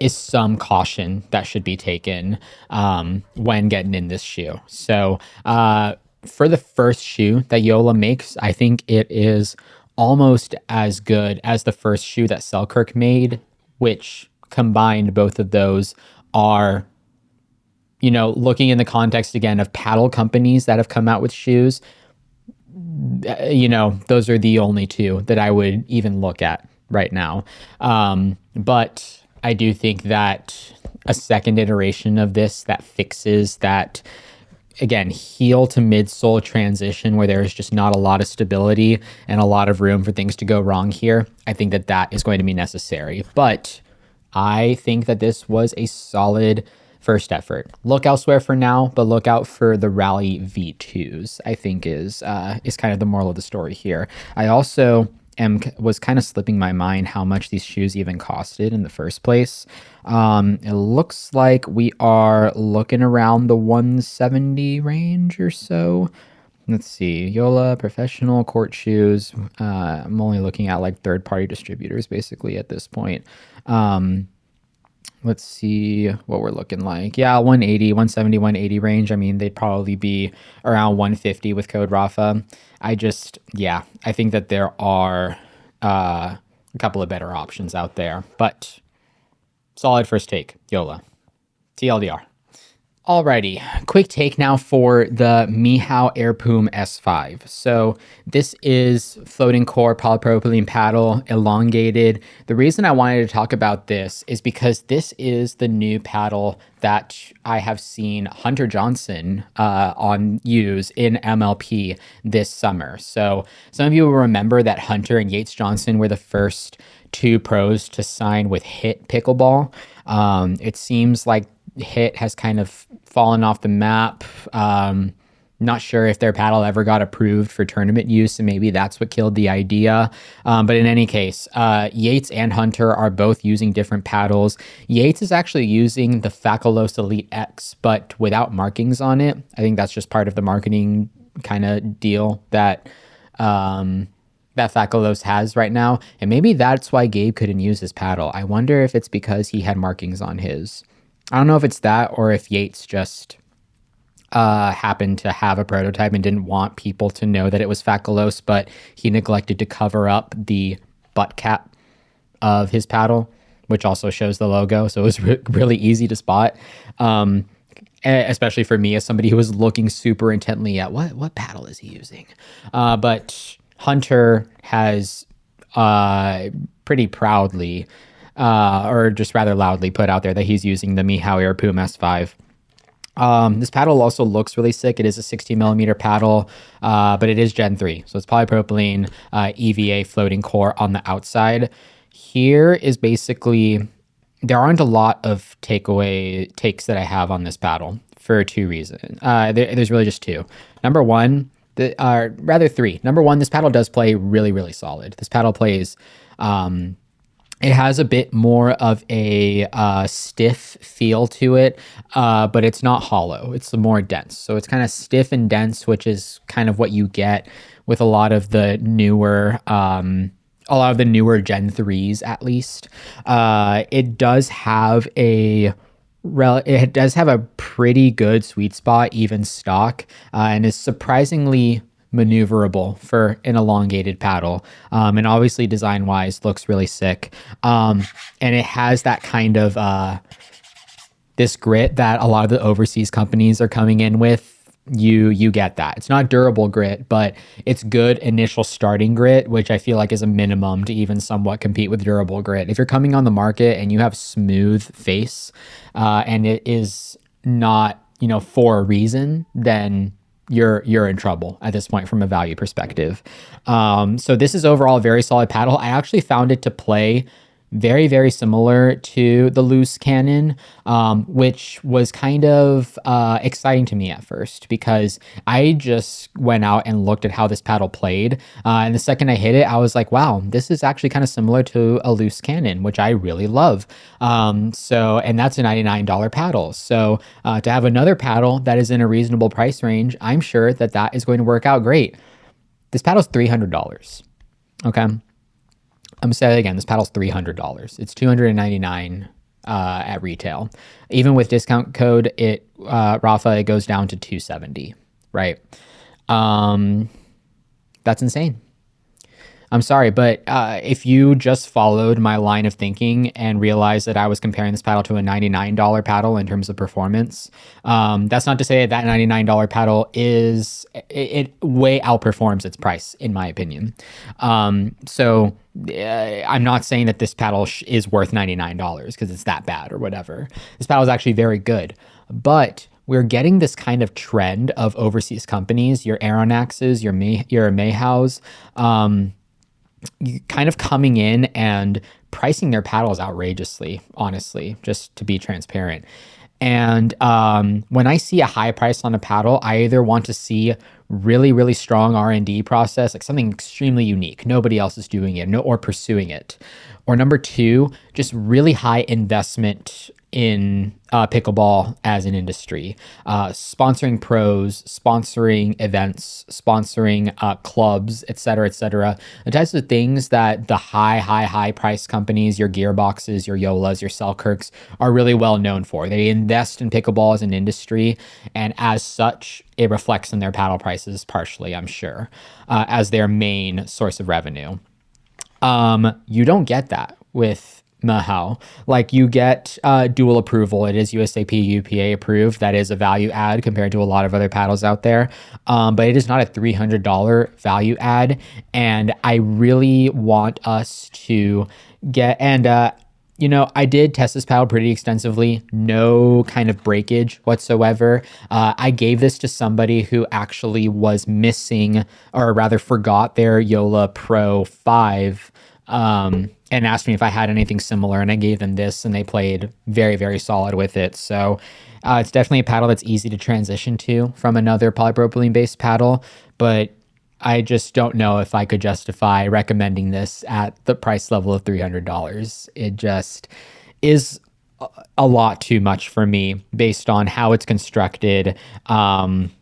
is some caution that should be taken when getting in this shoe. So for the first shoe that JOOLA makes, I think it is almost as good as the first shoe that Selkirk made, which combined both of those are, looking in the context again of paddle companies that have come out with shoes, those are the only two that I would even look at right now. But I do think that a second iteration of this that fixes that, again, heel to midsole transition where there's just not a lot of stability and a lot of room for things to go wrong here, I think that that is going to be necessary. But I think that this was a solid first effort. Look elsewhere for now, but look out for the Rally V2s, I think is kind of the moral of the story here. I also was kind of slipping my mind how much these shoes even costed in the first place. It looks like we are looking around the 170 range or so. Let's see, JOOLA professional court shoes. I'm only looking at like third-party distributors basically at this point. Let's see what we're looking like. Yeah, 180, 170, 180 range. I mean, they'd probably be around 150 with code Rafa. I think that there are a couple of better options out there. But solid first take, JOOLA. TLDR. Alrighty, quick take now for the MEHAU AIRPOOM S5. So this is floating core polypropylene paddle, elongated. The reason I wanted to talk about this is because this is the new paddle that I have seen Hunter Johnson use in MLP this summer. So some of you will remember that Hunter and Yates Johnson were the first two pros to sign with HIT Pickleball. It seems like HIT has kind of fallen off the map. Not sure if their paddle ever got approved for tournament use, and maybe that's what killed the idea. But in any case, Yates and Hunter are both using different paddles. Yates is actually using the FACOLOS Elite X, but without markings on it. I think that's just part of the marketing kind of deal that FACOLOS has right now. And maybe that's why Gabe couldn't use his paddle. I wonder if it's because he had markings on his. I don't know if it's that or if Yates just happened to have a prototype and didn't want people to know that it was FACOLOS, but he neglected to cover up the butt cap of his paddle, which also shows the logo. So it was really easy to spot. Especially for me as somebody who was looking super intently at what paddle is he using. But Hunter has pretty proudly, or just rather loudly put out there that he's using the MEHAU AIRPOOM S5. This paddle also looks really sick. It is a 60mm paddle, but it is Gen 3. So it's polypropylene EVA floating core on the outside. Here is basically, there aren't a lot of takes that I have on this paddle for two reasons. There's really just two. Number one, rather three. Number one, this paddle does play really, really solid. This paddle plays, it has a bit more of a stiff feel to it, but it's not hollow. It's more dense. So it's kind of stiff and dense, which is kind of what you get with a lot of the newer Gen 3s, at least. It does have a pretty good sweet spot, even stock, and is surprisingly maneuverable for an elongated paddle. And obviously design wise looks really sick. And it has that kind of this grit that a lot of the overseas companies are coming in with. You get that. It's not durable grit, but it's good initial starting grit, which I feel like is a minimum to even somewhat compete with durable grit. If you're coming on the market and you have smooth face, and it is not, for a reason, then you're in trouble at this point from a value perspective. So this is overall a very solid paddle. I actually found it to play very, very similar to the LUZZ cannon, which was kind of exciting to me at first because I just went out and looked at how this paddle played. And the second I hit it, I was like, wow, this is actually kind of similar to a LUZZ cannon, which I really love. And that's a $99 paddle. So to have another paddle that is in a reasonable price range, I'm sure that that is going to work out great. This paddle's $300. Okay. I'm gonna say it again. This paddle's $300. It's $299 at retail. Even with discount code, Rafa, it goes down to $270. Right? That's insane. I'm sorry, but if you just followed my line of thinking and realized that I was comparing this paddle to a $99 paddle in terms of performance, that's not to say that $99 paddle it way outperforms its price, in my opinion. So I'm not saying that this paddle is worth $99 because it's that bad or whatever. This paddle is actually very good, but we're getting this kind of trend of overseas companies, your Aeronaxes, your MEHAUs, kind of coming in and pricing their paddles outrageously, honestly, just to be transparent. And when I see a high price on a paddle, I either want to see really, really strong R&D process, like something extremely unique. Nobody else is doing it or pursuing it. Or number two, just really high investment in pickleball as an industry, sponsoring pros, sponsoring events, sponsoring clubs, et cetera, the types of things that the high price companies, your Gearboxes, your YOLAs, your Selkirks are really well known for. They invest in pickleball as an industry, and as such, it reflects in their paddle prices partially, I'm sure, as their main source of revenue. You don't get that with MEHAU. Like, you get dual approval. It is USAP UPA approved. That is a value add compared to a lot of other paddles out there. But it is not a $300 value add. And I really want us to get, and I did test this paddle pretty extensively. No kind of breakage whatsoever. I gave this to somebody who actually was missing, or rather forgot their YOLA Pro 5, and asked me if I had anything similar, and I gave them this, and they played very, very solid with it. So it's definitely a paddle that's easy to transition to from another polypropylene based paddle, but I just don't know if I could justify recommending this at the price level of $300. It just is a lot too much for me based on how it's constructed, and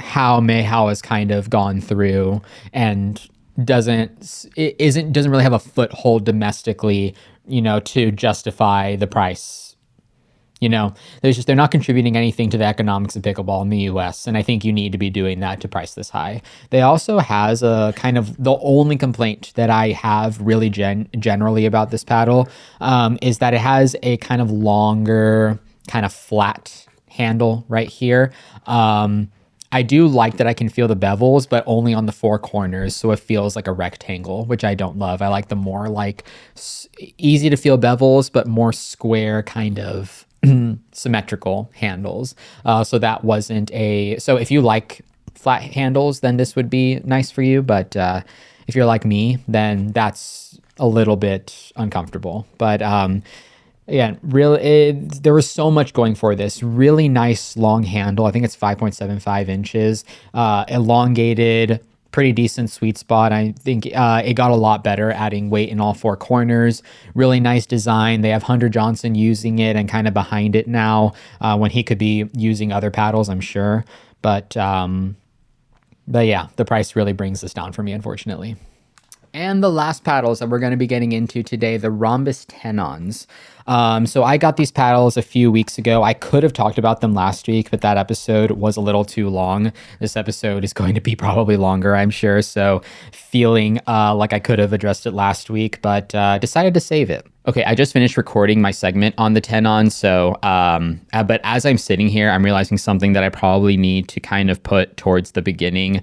how MEHAU has kind of gone through and doesn't really have a foothold domestically, to justify the price. They're not contributing anything to the economics of pickleball in the US, and I think you need to be doing that to price this high. They also has a kind of, the only complaint that I have really generally about this paddle is that it has a kind of longer, kind of flat handle right here. I do like that I can feel the bevels, but only on the four corners, so it feels like a rectangle, which I don't love. I like the more like easy to feel bevels, but more square kind of symmetrical handles. So that wasn't so if you like flat handles, then this would be nice for you. But if you're like me, then that's a little bit uncomfortable. But again, really, there was so much going for this. Really nice long handle. I think it's 5.75 inches, elongated, pretty decent sweet spot. I think it got a lot better adding weight in all four corners. Really nice design. They have Hunter Johnson using it and kind of behind it now, when he could be using other paddles, I'm sure. But yeah, the price really brings this down for me, unfortunately. And the last paddles that we're going to be getting into today, the RONBUS Tenons. So I got these paddles a few weeks ago. I could have talked about them last week, but that episode was a little too long. This episode is going to be probably longer, I'm sure. So feeling like I could have addressed it last week, but decided to save it. Okay, I just finished recording my segment on the Tenon, so, but as I'm sitting here, I'm realizing something that I probably need to kind of put towards the beginning,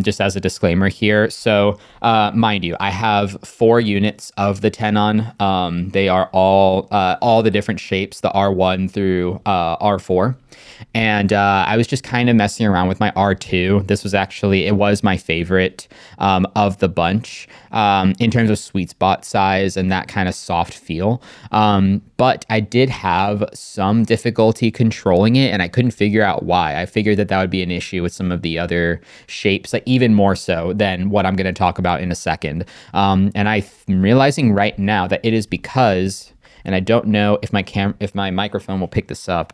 just as a disclaimer here. So, mind you, I have 4 units of the Tenon. They are all the different shapes, the R1 through R4. And I was just kind of messing around with my R2. This was actually, it was my favorite of the bunch in terms of sweet spot size and that kind of soft feel. But I did have some difficulty controlling it, and I couldn't figure out why. I figured that that would be an issue with some of the other shapes, like even more so than what I'm going to talk about in a second. And I'm realizing right now that it is because, and I don't know if my microphone will pick this up,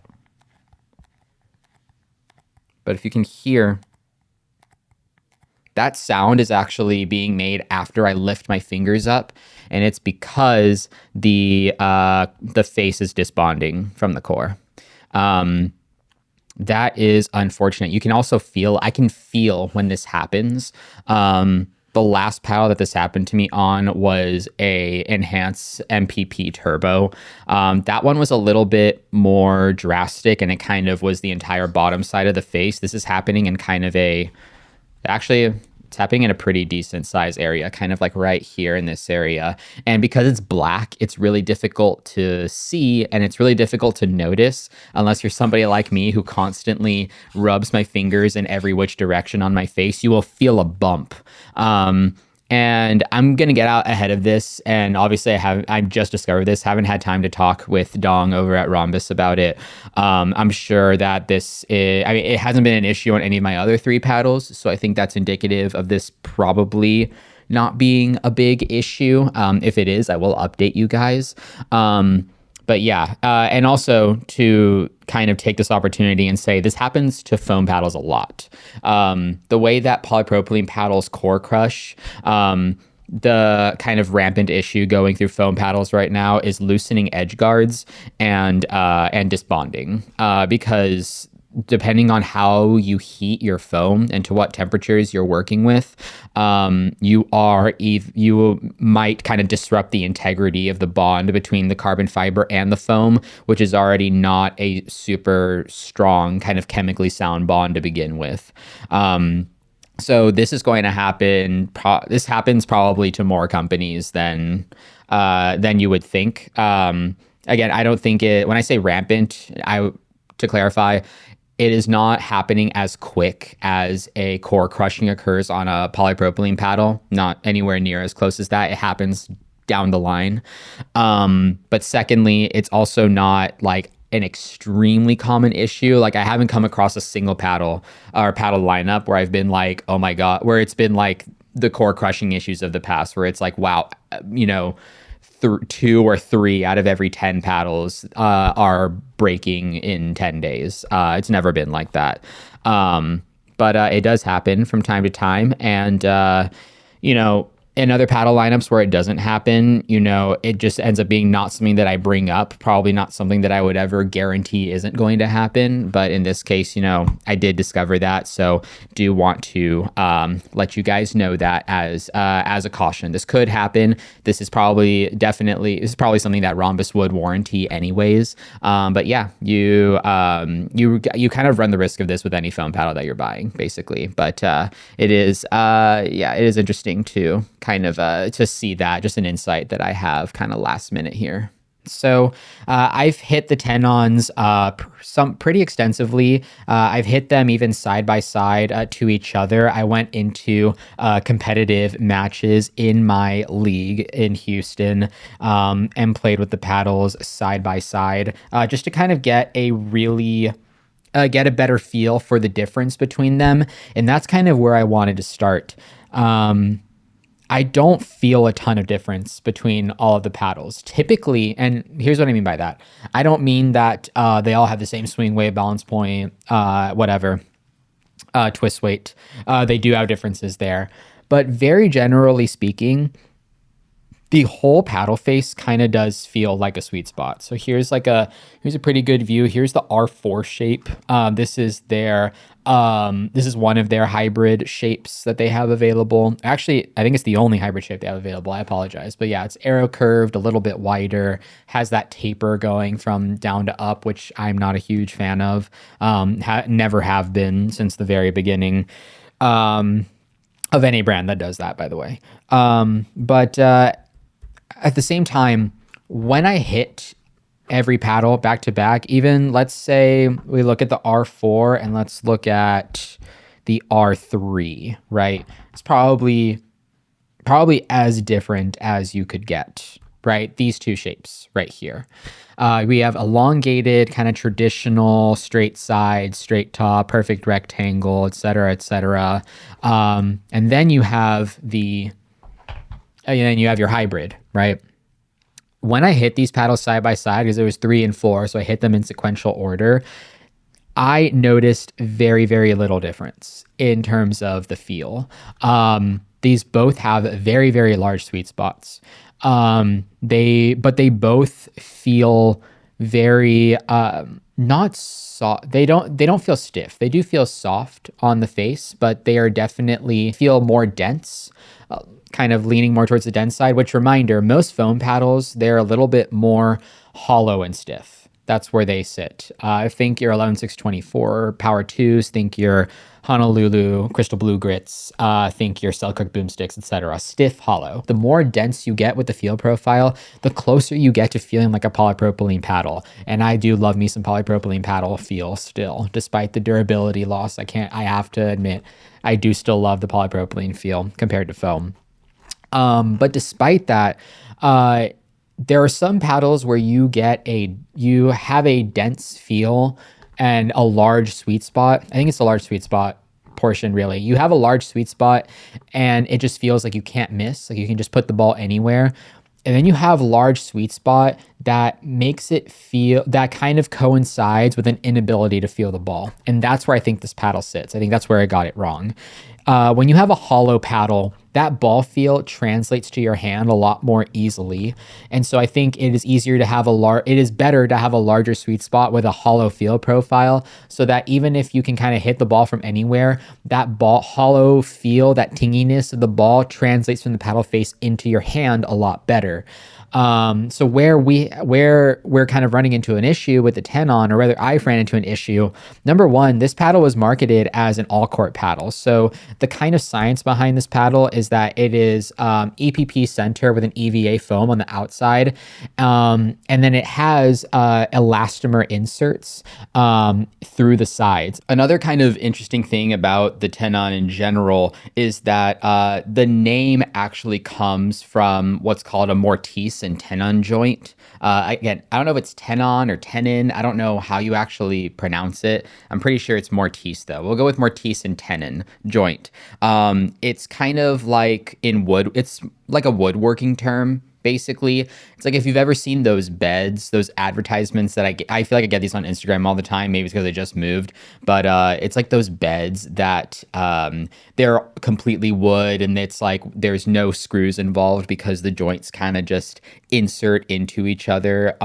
but if you can hear, that sound is actually being made after I lift my fingers up, and it's because the face is disbonding from the core. That is unfortunate. You can also feel, I can feel when this happens. The last paddle that this happened to me on was a Enhance MPP Turbo. That one was a little bit more drastic, and it kind of was the entire bottom side of the face. This is happening in kind of actually, it's happening in a pretty decent size area, kind of like right here in this area. And because it's black, it's really difficult to see, and it's really difficult to notice unless you're somebody like me who constantly rubs my fingers in every which direction on my face. You will feel a bump. And I'm going to get out ahead of this. And obviously I've just discovered this, haven't had time to talk with Dong over at RONBUS about it. I'm sure that this is, I mean, it hasn't been an issue on any of my other 3 paddles. So I think that's indicative of this probably not being a big issue. If it is, I will update you guys. But yeah, and also to kind of take this opportunity and say this happens to foam paddles a lot. The way that polypropylene paddles core crush, the kind of rampant issue going through foam paddles right now is loosening edge guards and disbonding, because depending on how you heat your foam and to what temperatures you're working with, you might kind of disrupt the integrity of the bond between the carbon fiber and the foam, which is already not a super strong kind of chemically sound bond to begin with. So this is going to happen. This happens probably to more companies than you would think. Again, I don't think it. When I say rampant, to clarify, it is not happening as quick as a core crushing occurs on a polypropylene paddle. Not anywhere near as close as that. It happens down the line. But secondly, it's also not like an extremely common issue. Like I haven't come across a single paddle or paddle lineup where I've been like, oh my God, where it's been like the core crushing issues of the past, where it's like, wow, 2 or 3 out of every 10 paddles are breaking in 10 days. It's never been like that. But it does happen from time to time. And, you know, in other paddle lineups where it doesn't happen, you know, it just ends up being not something that I bring up, probably not something that I would ever guarantee isn't going to happen. But in this case, you know, I did discover that. So do want to let you guys know that as a caution. This could happen. This is probably something that RONBUS would warranty anyways. But yeah, you kind of run the risk of this with any foam paddle that you're buying, basically. But it is interesting to kind of to see that, just an insight that I have kind of last minute here. So I've hit the Tenons pretty extensively. I've hit them even side by side to each other. I went into competitive matches in my league in Houston and played with the paddles side by side just to kind of get a better feel for the difference between them. And that's kind of where I wanted to start. I don't feel a ton of difference between all of the paddles. Typically, and here's what I mean by that. I don't mean that they all have the same swing weight, balance point, twist weight. They do have differences there. But very generally speaking, the whole paddle face kind of does feel like a sweet spot. So here's a pretty good view. Here's the R4 shape. This is one of their hybrid shapes that they have available. Actually, I think it's the only hybrid shape they have available. I apologize. But yeah, it's arrow curved, a little bit wider, has that taper going from down to up, which I'm not a huge fan of. Never have been since the very beginning of any brand that does that, by the way. But at the same time, when I hit every paddle back to back, even let's say we look at the R4 and let's look at the R3, right? It's probably as different as you could get, right? These two shapes right here. We have elongated, kind of traditional, straight side, straight top, perfect rectangle, etc., etc. And then you have your hybrid, right? When I hit these paddles side by side, because it was 3 and 4, so I hit them in sequential order, I noticed very, very little difference in terms of the feel. These both have very, very large sweet spots. They both feel very not soft. They don't feel stiff. They do feel soft on the face, but they are definitely feel more dense. Kind of leaning more towards the dense side, which, reminder, most foam paddles, they're a little bit more hollow and stiff. That's where they sit. I think your 11624 Power 2s, think your Honolulu Crystal Blue Grits, think your Selkirk Boomsticks, etc. Stiff, hollow. The more dense you get with the feel profile, the closer you get to feeling like a polypropylene paddle. And I do love me some polypropylene paddle feel still, despite the durability loss. I have to admit, I do still love the polypropylene feel compared to foam. But despite that, there are some paddles where you have a dense feel and a large sweet spot. I think it's a large sweet spot portion, really. You have a large sweet spot and it just feels like you can't miss. Like you can just put the ball anywhere. And then you have large sweet spot that makes it feel, that kind of coincides with an inability to feel the ball. And that's where I think this paddle sits. I think that's where I got it wrong. When you have a hollow paddle, that ball feel translates to your hand a lot more easily. And so I think it is better to have a larger sweet spot with a hollow feel profile, so that even if you can kind of hit the ball from anywhere, that hollow feel, that tinginess of the ball translates from the paddle face into your hand a lot better. So where we're kind of running into an issue with the Tenon, or rather I ran into an issue. Number one, this paddle was marketed as an all-court paddle. So the kind of science behind this paddle is that it is EPP center with an EVA foam on the outside. And then it has elastomer inserts through the sides. Another kind of interesting thing about the Tenon in general is that the name actually comes from what's called a mortise and tenon joint. Again, I don't know if it's tenon or tenon. I don't know how you actually pronounce it. I'm pretty sure it's mortise, though. We'll go with mortise and tenon joint. It's kind of like in wood. It's like a woodworking term, basically. It's like if you've ever seen those beds, those advertisements that I feel like I get these on Instagram all the time. Maybe it's because I just moved, but it's like those beds that they're completely wood, and it's like there's no screws involved because the joints kind of just insert into each other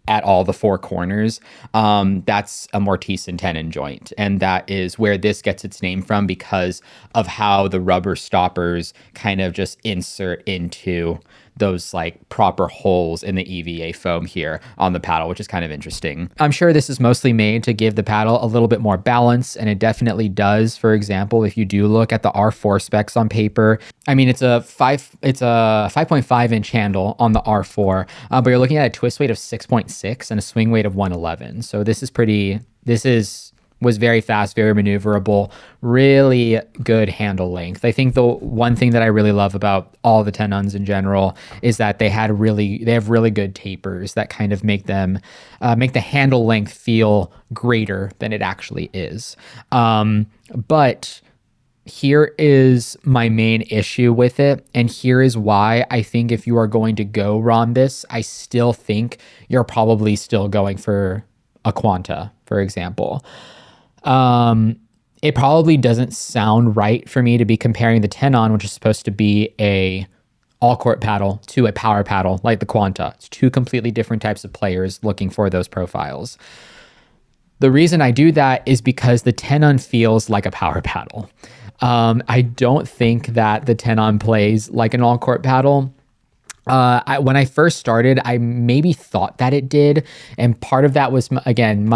at all the four corners. That's a mortise and tenon joint, and that is where this gets its name from because of how the rubber stoppers kind of just insert into those like proper holes in the EVA foam here on the paddle, which is kind of interesting. I'm sure this is mostly made to give the paddle a little bit more balance, and it definitely does. For example, if you do look at the R4 specs on paper, I mean, it's a 5.5 inch handle on the R4, but you're looking at a twist weight of 6.6 and a swing weight of 111. So was very fast, very maneuverable, really good handle length. I think the one thing that I really love about all the Tenons in general is that they have really good tapers that kind of make them make the handle length feel greater than it actually is. But here is my main issue with it, and here is why I think if you are going to go RONBUS, I still think you're probably still going for a Quanta, for example. It probably doesn't sound right for me to be comparing the Tenon, which is supposed to be a all-court paddle, to a power paddle like the Quanta. It's two completely different types of players looking for those profiles. The reason I do that is because the Tenon feels like a power paddle. I don't think that the Tenon plays like an all-court paddle. When I first started, I maybe thought that it did, and part of that was, again,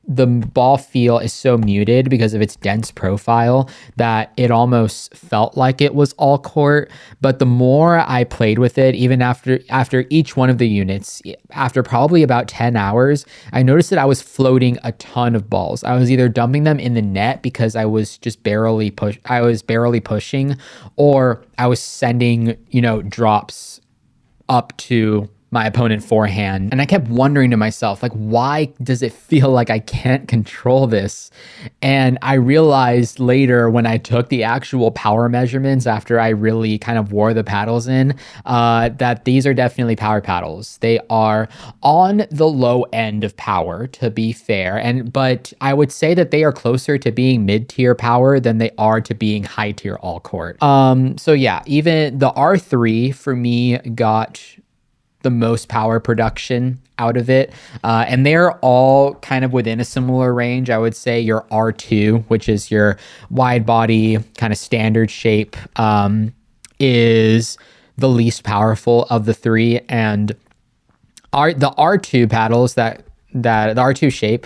the ball feel is so muted because of its dense profile that it almost felt like it was all court. But the more I played with it, even after each one of the units, after probably about 10 hours, I noticed that I was floating a ton of balls. I was either dumping them in the net because I was just barely pushing, or I was sending, drops up to my opponent forehand. And I kept wondering to myself, like, why does it feel like I can't control this? And I realized later when I took the actual power measurements after I really kind of wore the paddles in, that these are definitely power paddles. They are on the low end of power, to be fair. But I would say that they are closer to being mid-tier power than they are to being high-tier all-court. So yeah, even the R3 for me got the most power production out of it. And they're all kind of within a similar range. I would say your R2, which is your wide body kind of standard shape, is the least powerful of the three. And the R2 paddles, the R2 shape,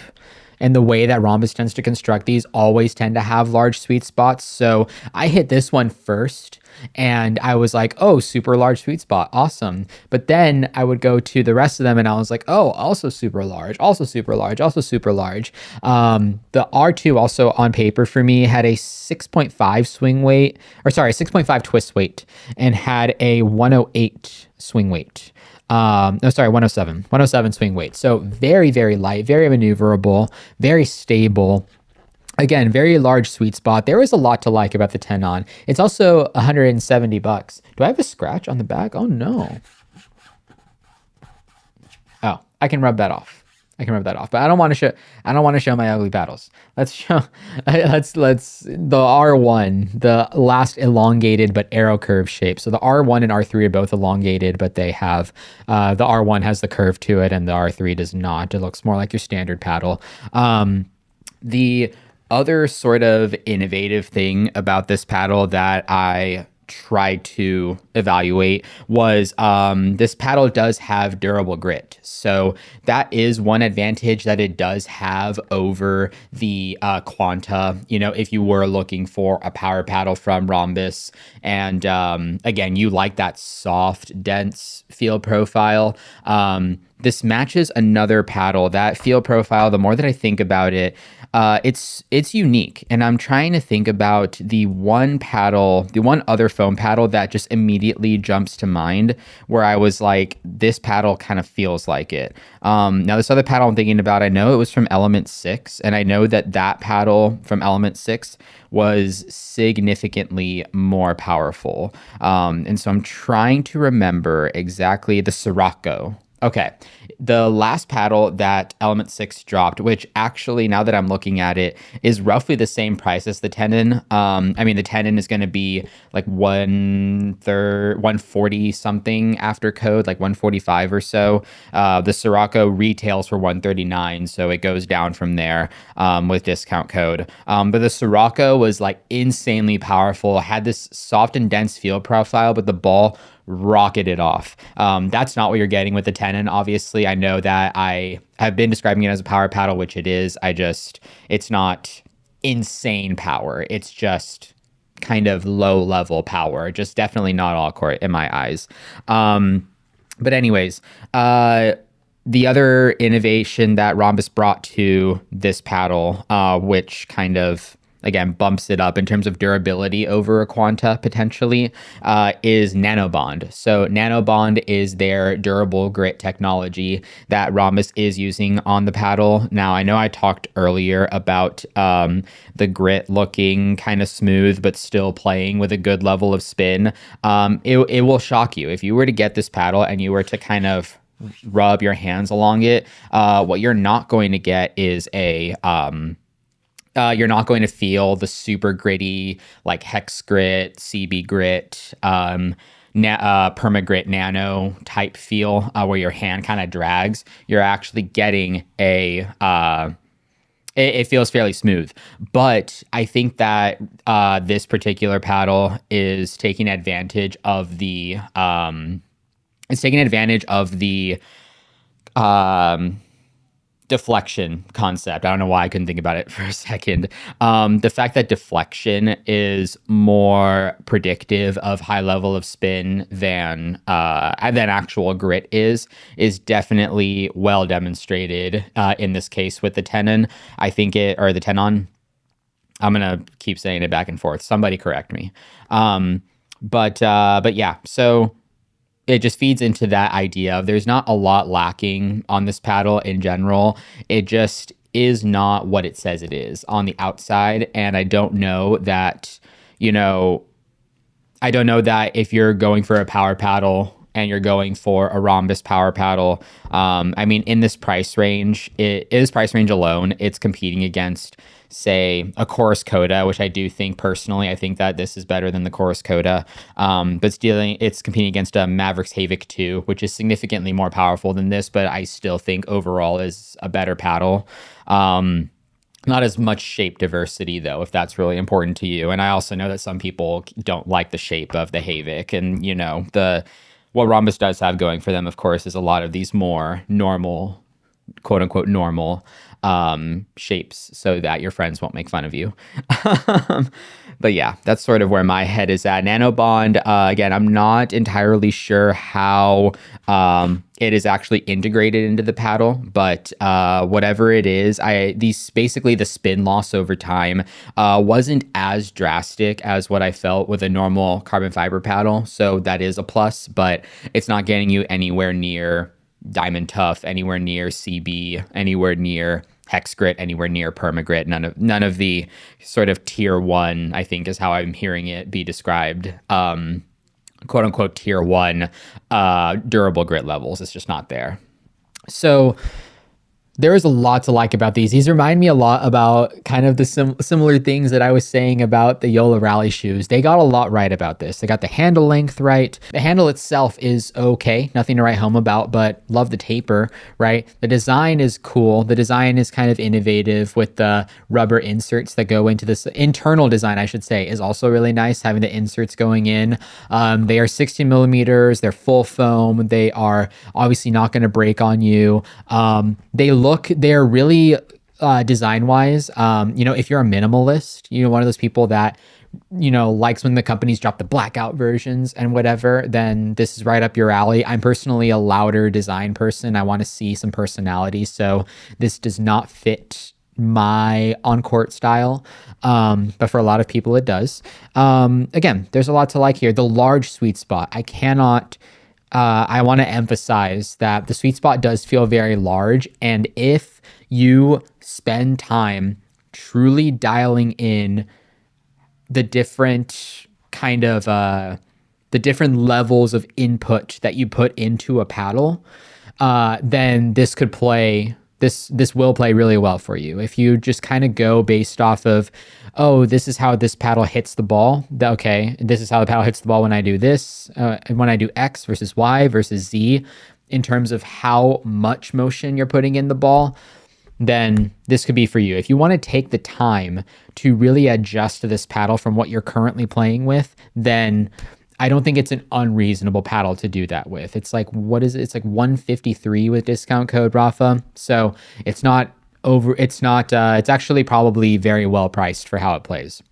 and the way that RONBUS tends to construct these always tend to have large sweet spots. So I hit this one first, and I was like, oh, super large sweet spot, awesome. But then I would go to the rest of them and I was like, oh, also super large, also super large, also super large. The R2 also on paper for me had a 6.5 swing weight, or sorry, 6.5 twist weight, and had a 108 swing weight. 107 swing weight. So very, very light, very maneuverable, very stable. Again, very large sweet spot. There is a lot to like about the Tenon. It's also $170. Do I have a scratch on the back? Oh no. Oh, I can rub that off. But I don't want to show my ugly paddles. Let's show the R1, the last elongated but arrow curve shape. So the R1 and R3 are both elongated, but they have the R1 has the curve to it and the R3 does not. It looks more like your standard paddle. The other sort of innovative thing about this paddle that I tried to evaluate was this paddle does have durable grit. So that is one advantage that it does have over the Quanta, if you were looking for a power paddle from RONBUS. And again, you like that soft, dense feel profile. this matches another paddle. That feel profile, the more that I think about it, it's unique. And I'm trying to think about the one other foam paddle that just immediately jumps to mind, where I was like, this paddle kind of feels like it. Now this other paddle I'm thinking about, I know it was from Element 6, and I know that paddle from Element 6 was significantly more powerful. And so I'm trying to remember exactly the Sirocco. Okay, the last paddle that Element 6 dropped, which actually, now that I'm looking at it, is roughly the same price as the Tenon. I mean, the Tenon is going to be like 140 something after code, like 145 or so. The Sirocco retails for 139, so it goes down from there with discount code. But the Sirocco was like insanely powerful, had this soft and dense field profile, but the ball rocketed off. That's not what you're getting with the Tenon. Obviously, I know that I have been describing it as a power paddle, which it is. It's not insane power. It's just kind of low level power. Just definitely not all court in my eyes. But anyways, the other innovation that RONBUS brought to this paddle, which kind of, again, bumps it up in terms of durability over a Quanta potentially, is Nanobond. So Nanobond is their durable grit technology that RONBUS is using on the paddle. Now, I know I talked earlier about the grit looking kind of smooth, but still playing with a good level of spin. It will shock you. If you were to get this paddle and you were to kind of rub your hands along it, what you're not going to get is you're not going to feel the super gritty, like hex grit, CB grit, permagrit nano type feel where your hand kind of drags. You're actually getting it feels fairly smooth. But I think that this particular paddle is taking advantage of the deflection concept. I don't know why I couldn't think about it for a second. The fact that deflection is more predictive of high level of spin than actual grit is definitely well demonstrated in this case with the Tenon. The Tenon. I'm gonna keep saying it back and forth. Somebody correct me. But yeah. So it just feeds into that idea of there's not a lot lacking on this paddle in general. It just is not what it says it is on the outside. And I don't know that, if you're going for a power paddle and you're going for a RONBUS power paddle, in this price range, alone, it's competing against, say, a Chorus Coda, which I do think personally, I think that this is better than the Chorus Coda. But it's competing against a Mavericks Havik 2, which is significantly more powerful than this, but I still think overall is a better paddle. Not as much shape diversity, though, if that's really important to you. And I also know that some people don't like the shape of the Havik. And, what RONBUS does have going for them, of course, is a lot of these more normal, quote unquote, normal shapes so that your friends won't make fun of you. But yeah, that's sort of where my head is at. Nanobond, again, I'm not entirely sure how it is actually integrated into the paddle, but whatever it is, basically the spin loss over time wasn't as drastic as what I felt with a normal carbon fiber paddle. So that is a plus, but it's not getting you anywhere near Diamond Tough, anywhere near CB, anywhere near Hex Grit, anywhere near Permagrit. None of the sort of tier 1, I think is how I'm hearing it be described, quote unquote tier 1 durable grit levels. It's just not there. So there is a lot to like about these. These remind me a lot about kind of the similar things that I was saying about the JOOLA Rally shoes. They got a lot right about this. They got the handle length right. The handle itself is okay. Nothing to write home about, but love the taper, right? The design is cool. The design is kind of innovative with the rubber inserts that go into this. Internal design, I should say, is also really nice, having the inserts going in. They are 16 millimeters. They're full foam. They are obviously not going to break on you. They're really design wise, if you're a minimalist, one of those people that likes when the companies drop the blackout versions and whatever, then this is right up your alley. I'm personally a louder design person. I want to see some personality. So this does not fit my on-court style. But for a lot of people, it does. Again, there's a lot to like here. The large sweet spot. I want to emphasize that the sweet spot does feel very large. And if you spend time truly dialing in the different kind of the different levels of input that you put into a paddle, then this could play this will play really well for you. If you just kind of go based off of, oh, this is how this paddle hits the ball. Okay, this is how the paddle hits the ball when I do this, and when I do X versus Y versus Z, in terms of how much motion you're putting in the ball, then this could be for you. If you want to take the time to really adjust to this paddle from what you're currently playing with, then I don't think it's an unreasonable paddle to do that with. It's like, what is it? It's like 153 with discount code Rafa. So it's not over, it's actually probably very well priced for how it plays.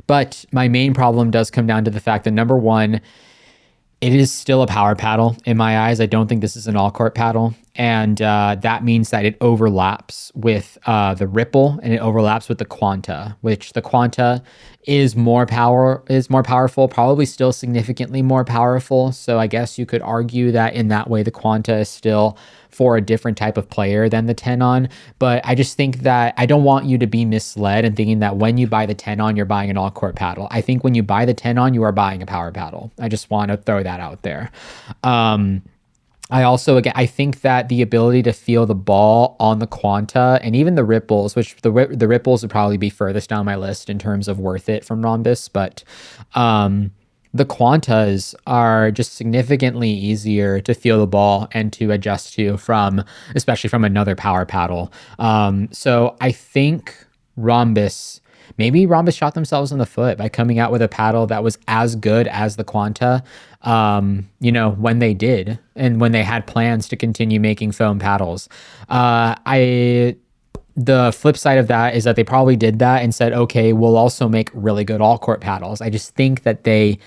But my main problem does come down to the fact that, number one, it is still a power paddle in my eyes. I don't think this is an all-court paddle. And that means that it overlaps with the Ripple, and it overlaps with the Quanta, which the Quanta is more powerful, probably still significantly more powerful. So I guess you could argue that in that way, the Quanta is still for a different type of player than the Tenon. But I just think that I don't want you to be misled and thinking that when you buy the Tenon, you're buying an all-court paddle. I think when you buy the Tenon, you are buying a power paddle. I just want to throw that out there. I also, again, I think that the ability to feel the ball on the Quanta and even the Ripples, which the Ripples would probably be furthest down my list in terms of worth it from RONBUS, but the Quantas are just significantly easier to feel the ball and to adjust to especially from another power paddle. So I think maybe RONBUS shot themselves in the foot by coming out with a paddle that was as good as the Quanta, when they did, and when they had plans to continue making foam paddles. The flip side of that is that they probably did that and said, okay, we'll also make really good all-court paddles. I just think that they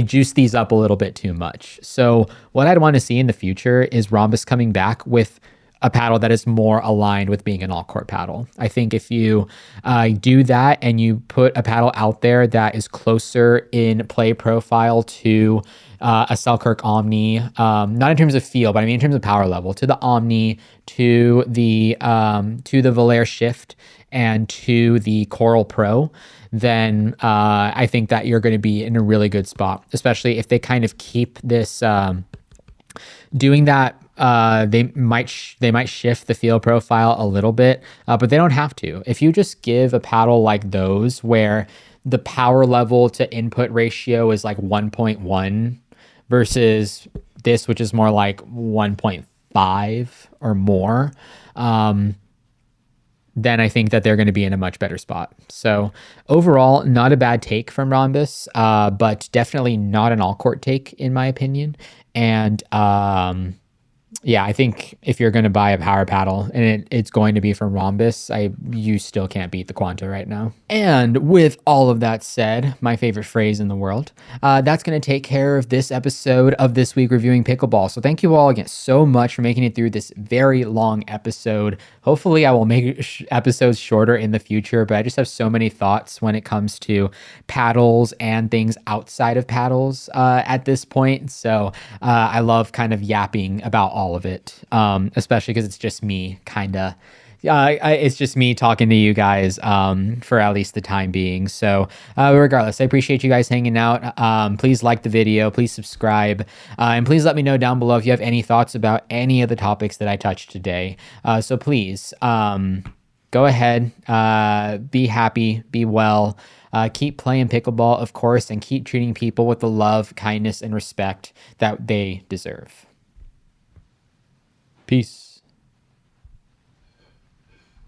juice these up a little bit too much. So what I'd want to see in the future is RONBUS coming back with a paddle that is more aligned with being an all-court paddle. I think if you do that and you put a paddle out there that is closer in play profile to a Selkirk Omni, not in terms of feel, but I mean in terms of power level, to the Omni, to the Volair Shift, and to the Coral Pro, then I think that you're going to be in a really good spot, especially if they kind of keep this doing that. They might shift the feel profile a little bit, but they don't have to. If you just give a paddle like those, where the power level to input ratio is like 1.1 versus this, which is more like 1.5 or more, then I think that they're going to be in a much better spot. So overall, not a bad take from RONBUS, but definitely not an all-court take in my opinion. And yeah, I think if you're going to buy a power paddle and it's going to be from RONBUS, you still can't beat the Quanta right now. And with all of that said, my favorite phrase in the world, that's going to take care of this episode of This Week Reviewing Pickleball. So thank you all again so much for making it through this very long episode. Hopefully I will make episodes shorter in the future, but I just have so many thoughts when it comes to paddles and things outside of paddles at this point. So I love kind of yapping about all of it, especially because it's just me it's just me talking to you guys for at least the time being. So regardless, I appreciate you guys hanging out. Please like the video, please subscribe, and please let me know down below if you have any thoughts about any of the topics that I touched today. So please go ahead, be happy, be well, keep playing pickleball, of course, and keep treating people with the love, kindness, and respect that they deserve. Peace.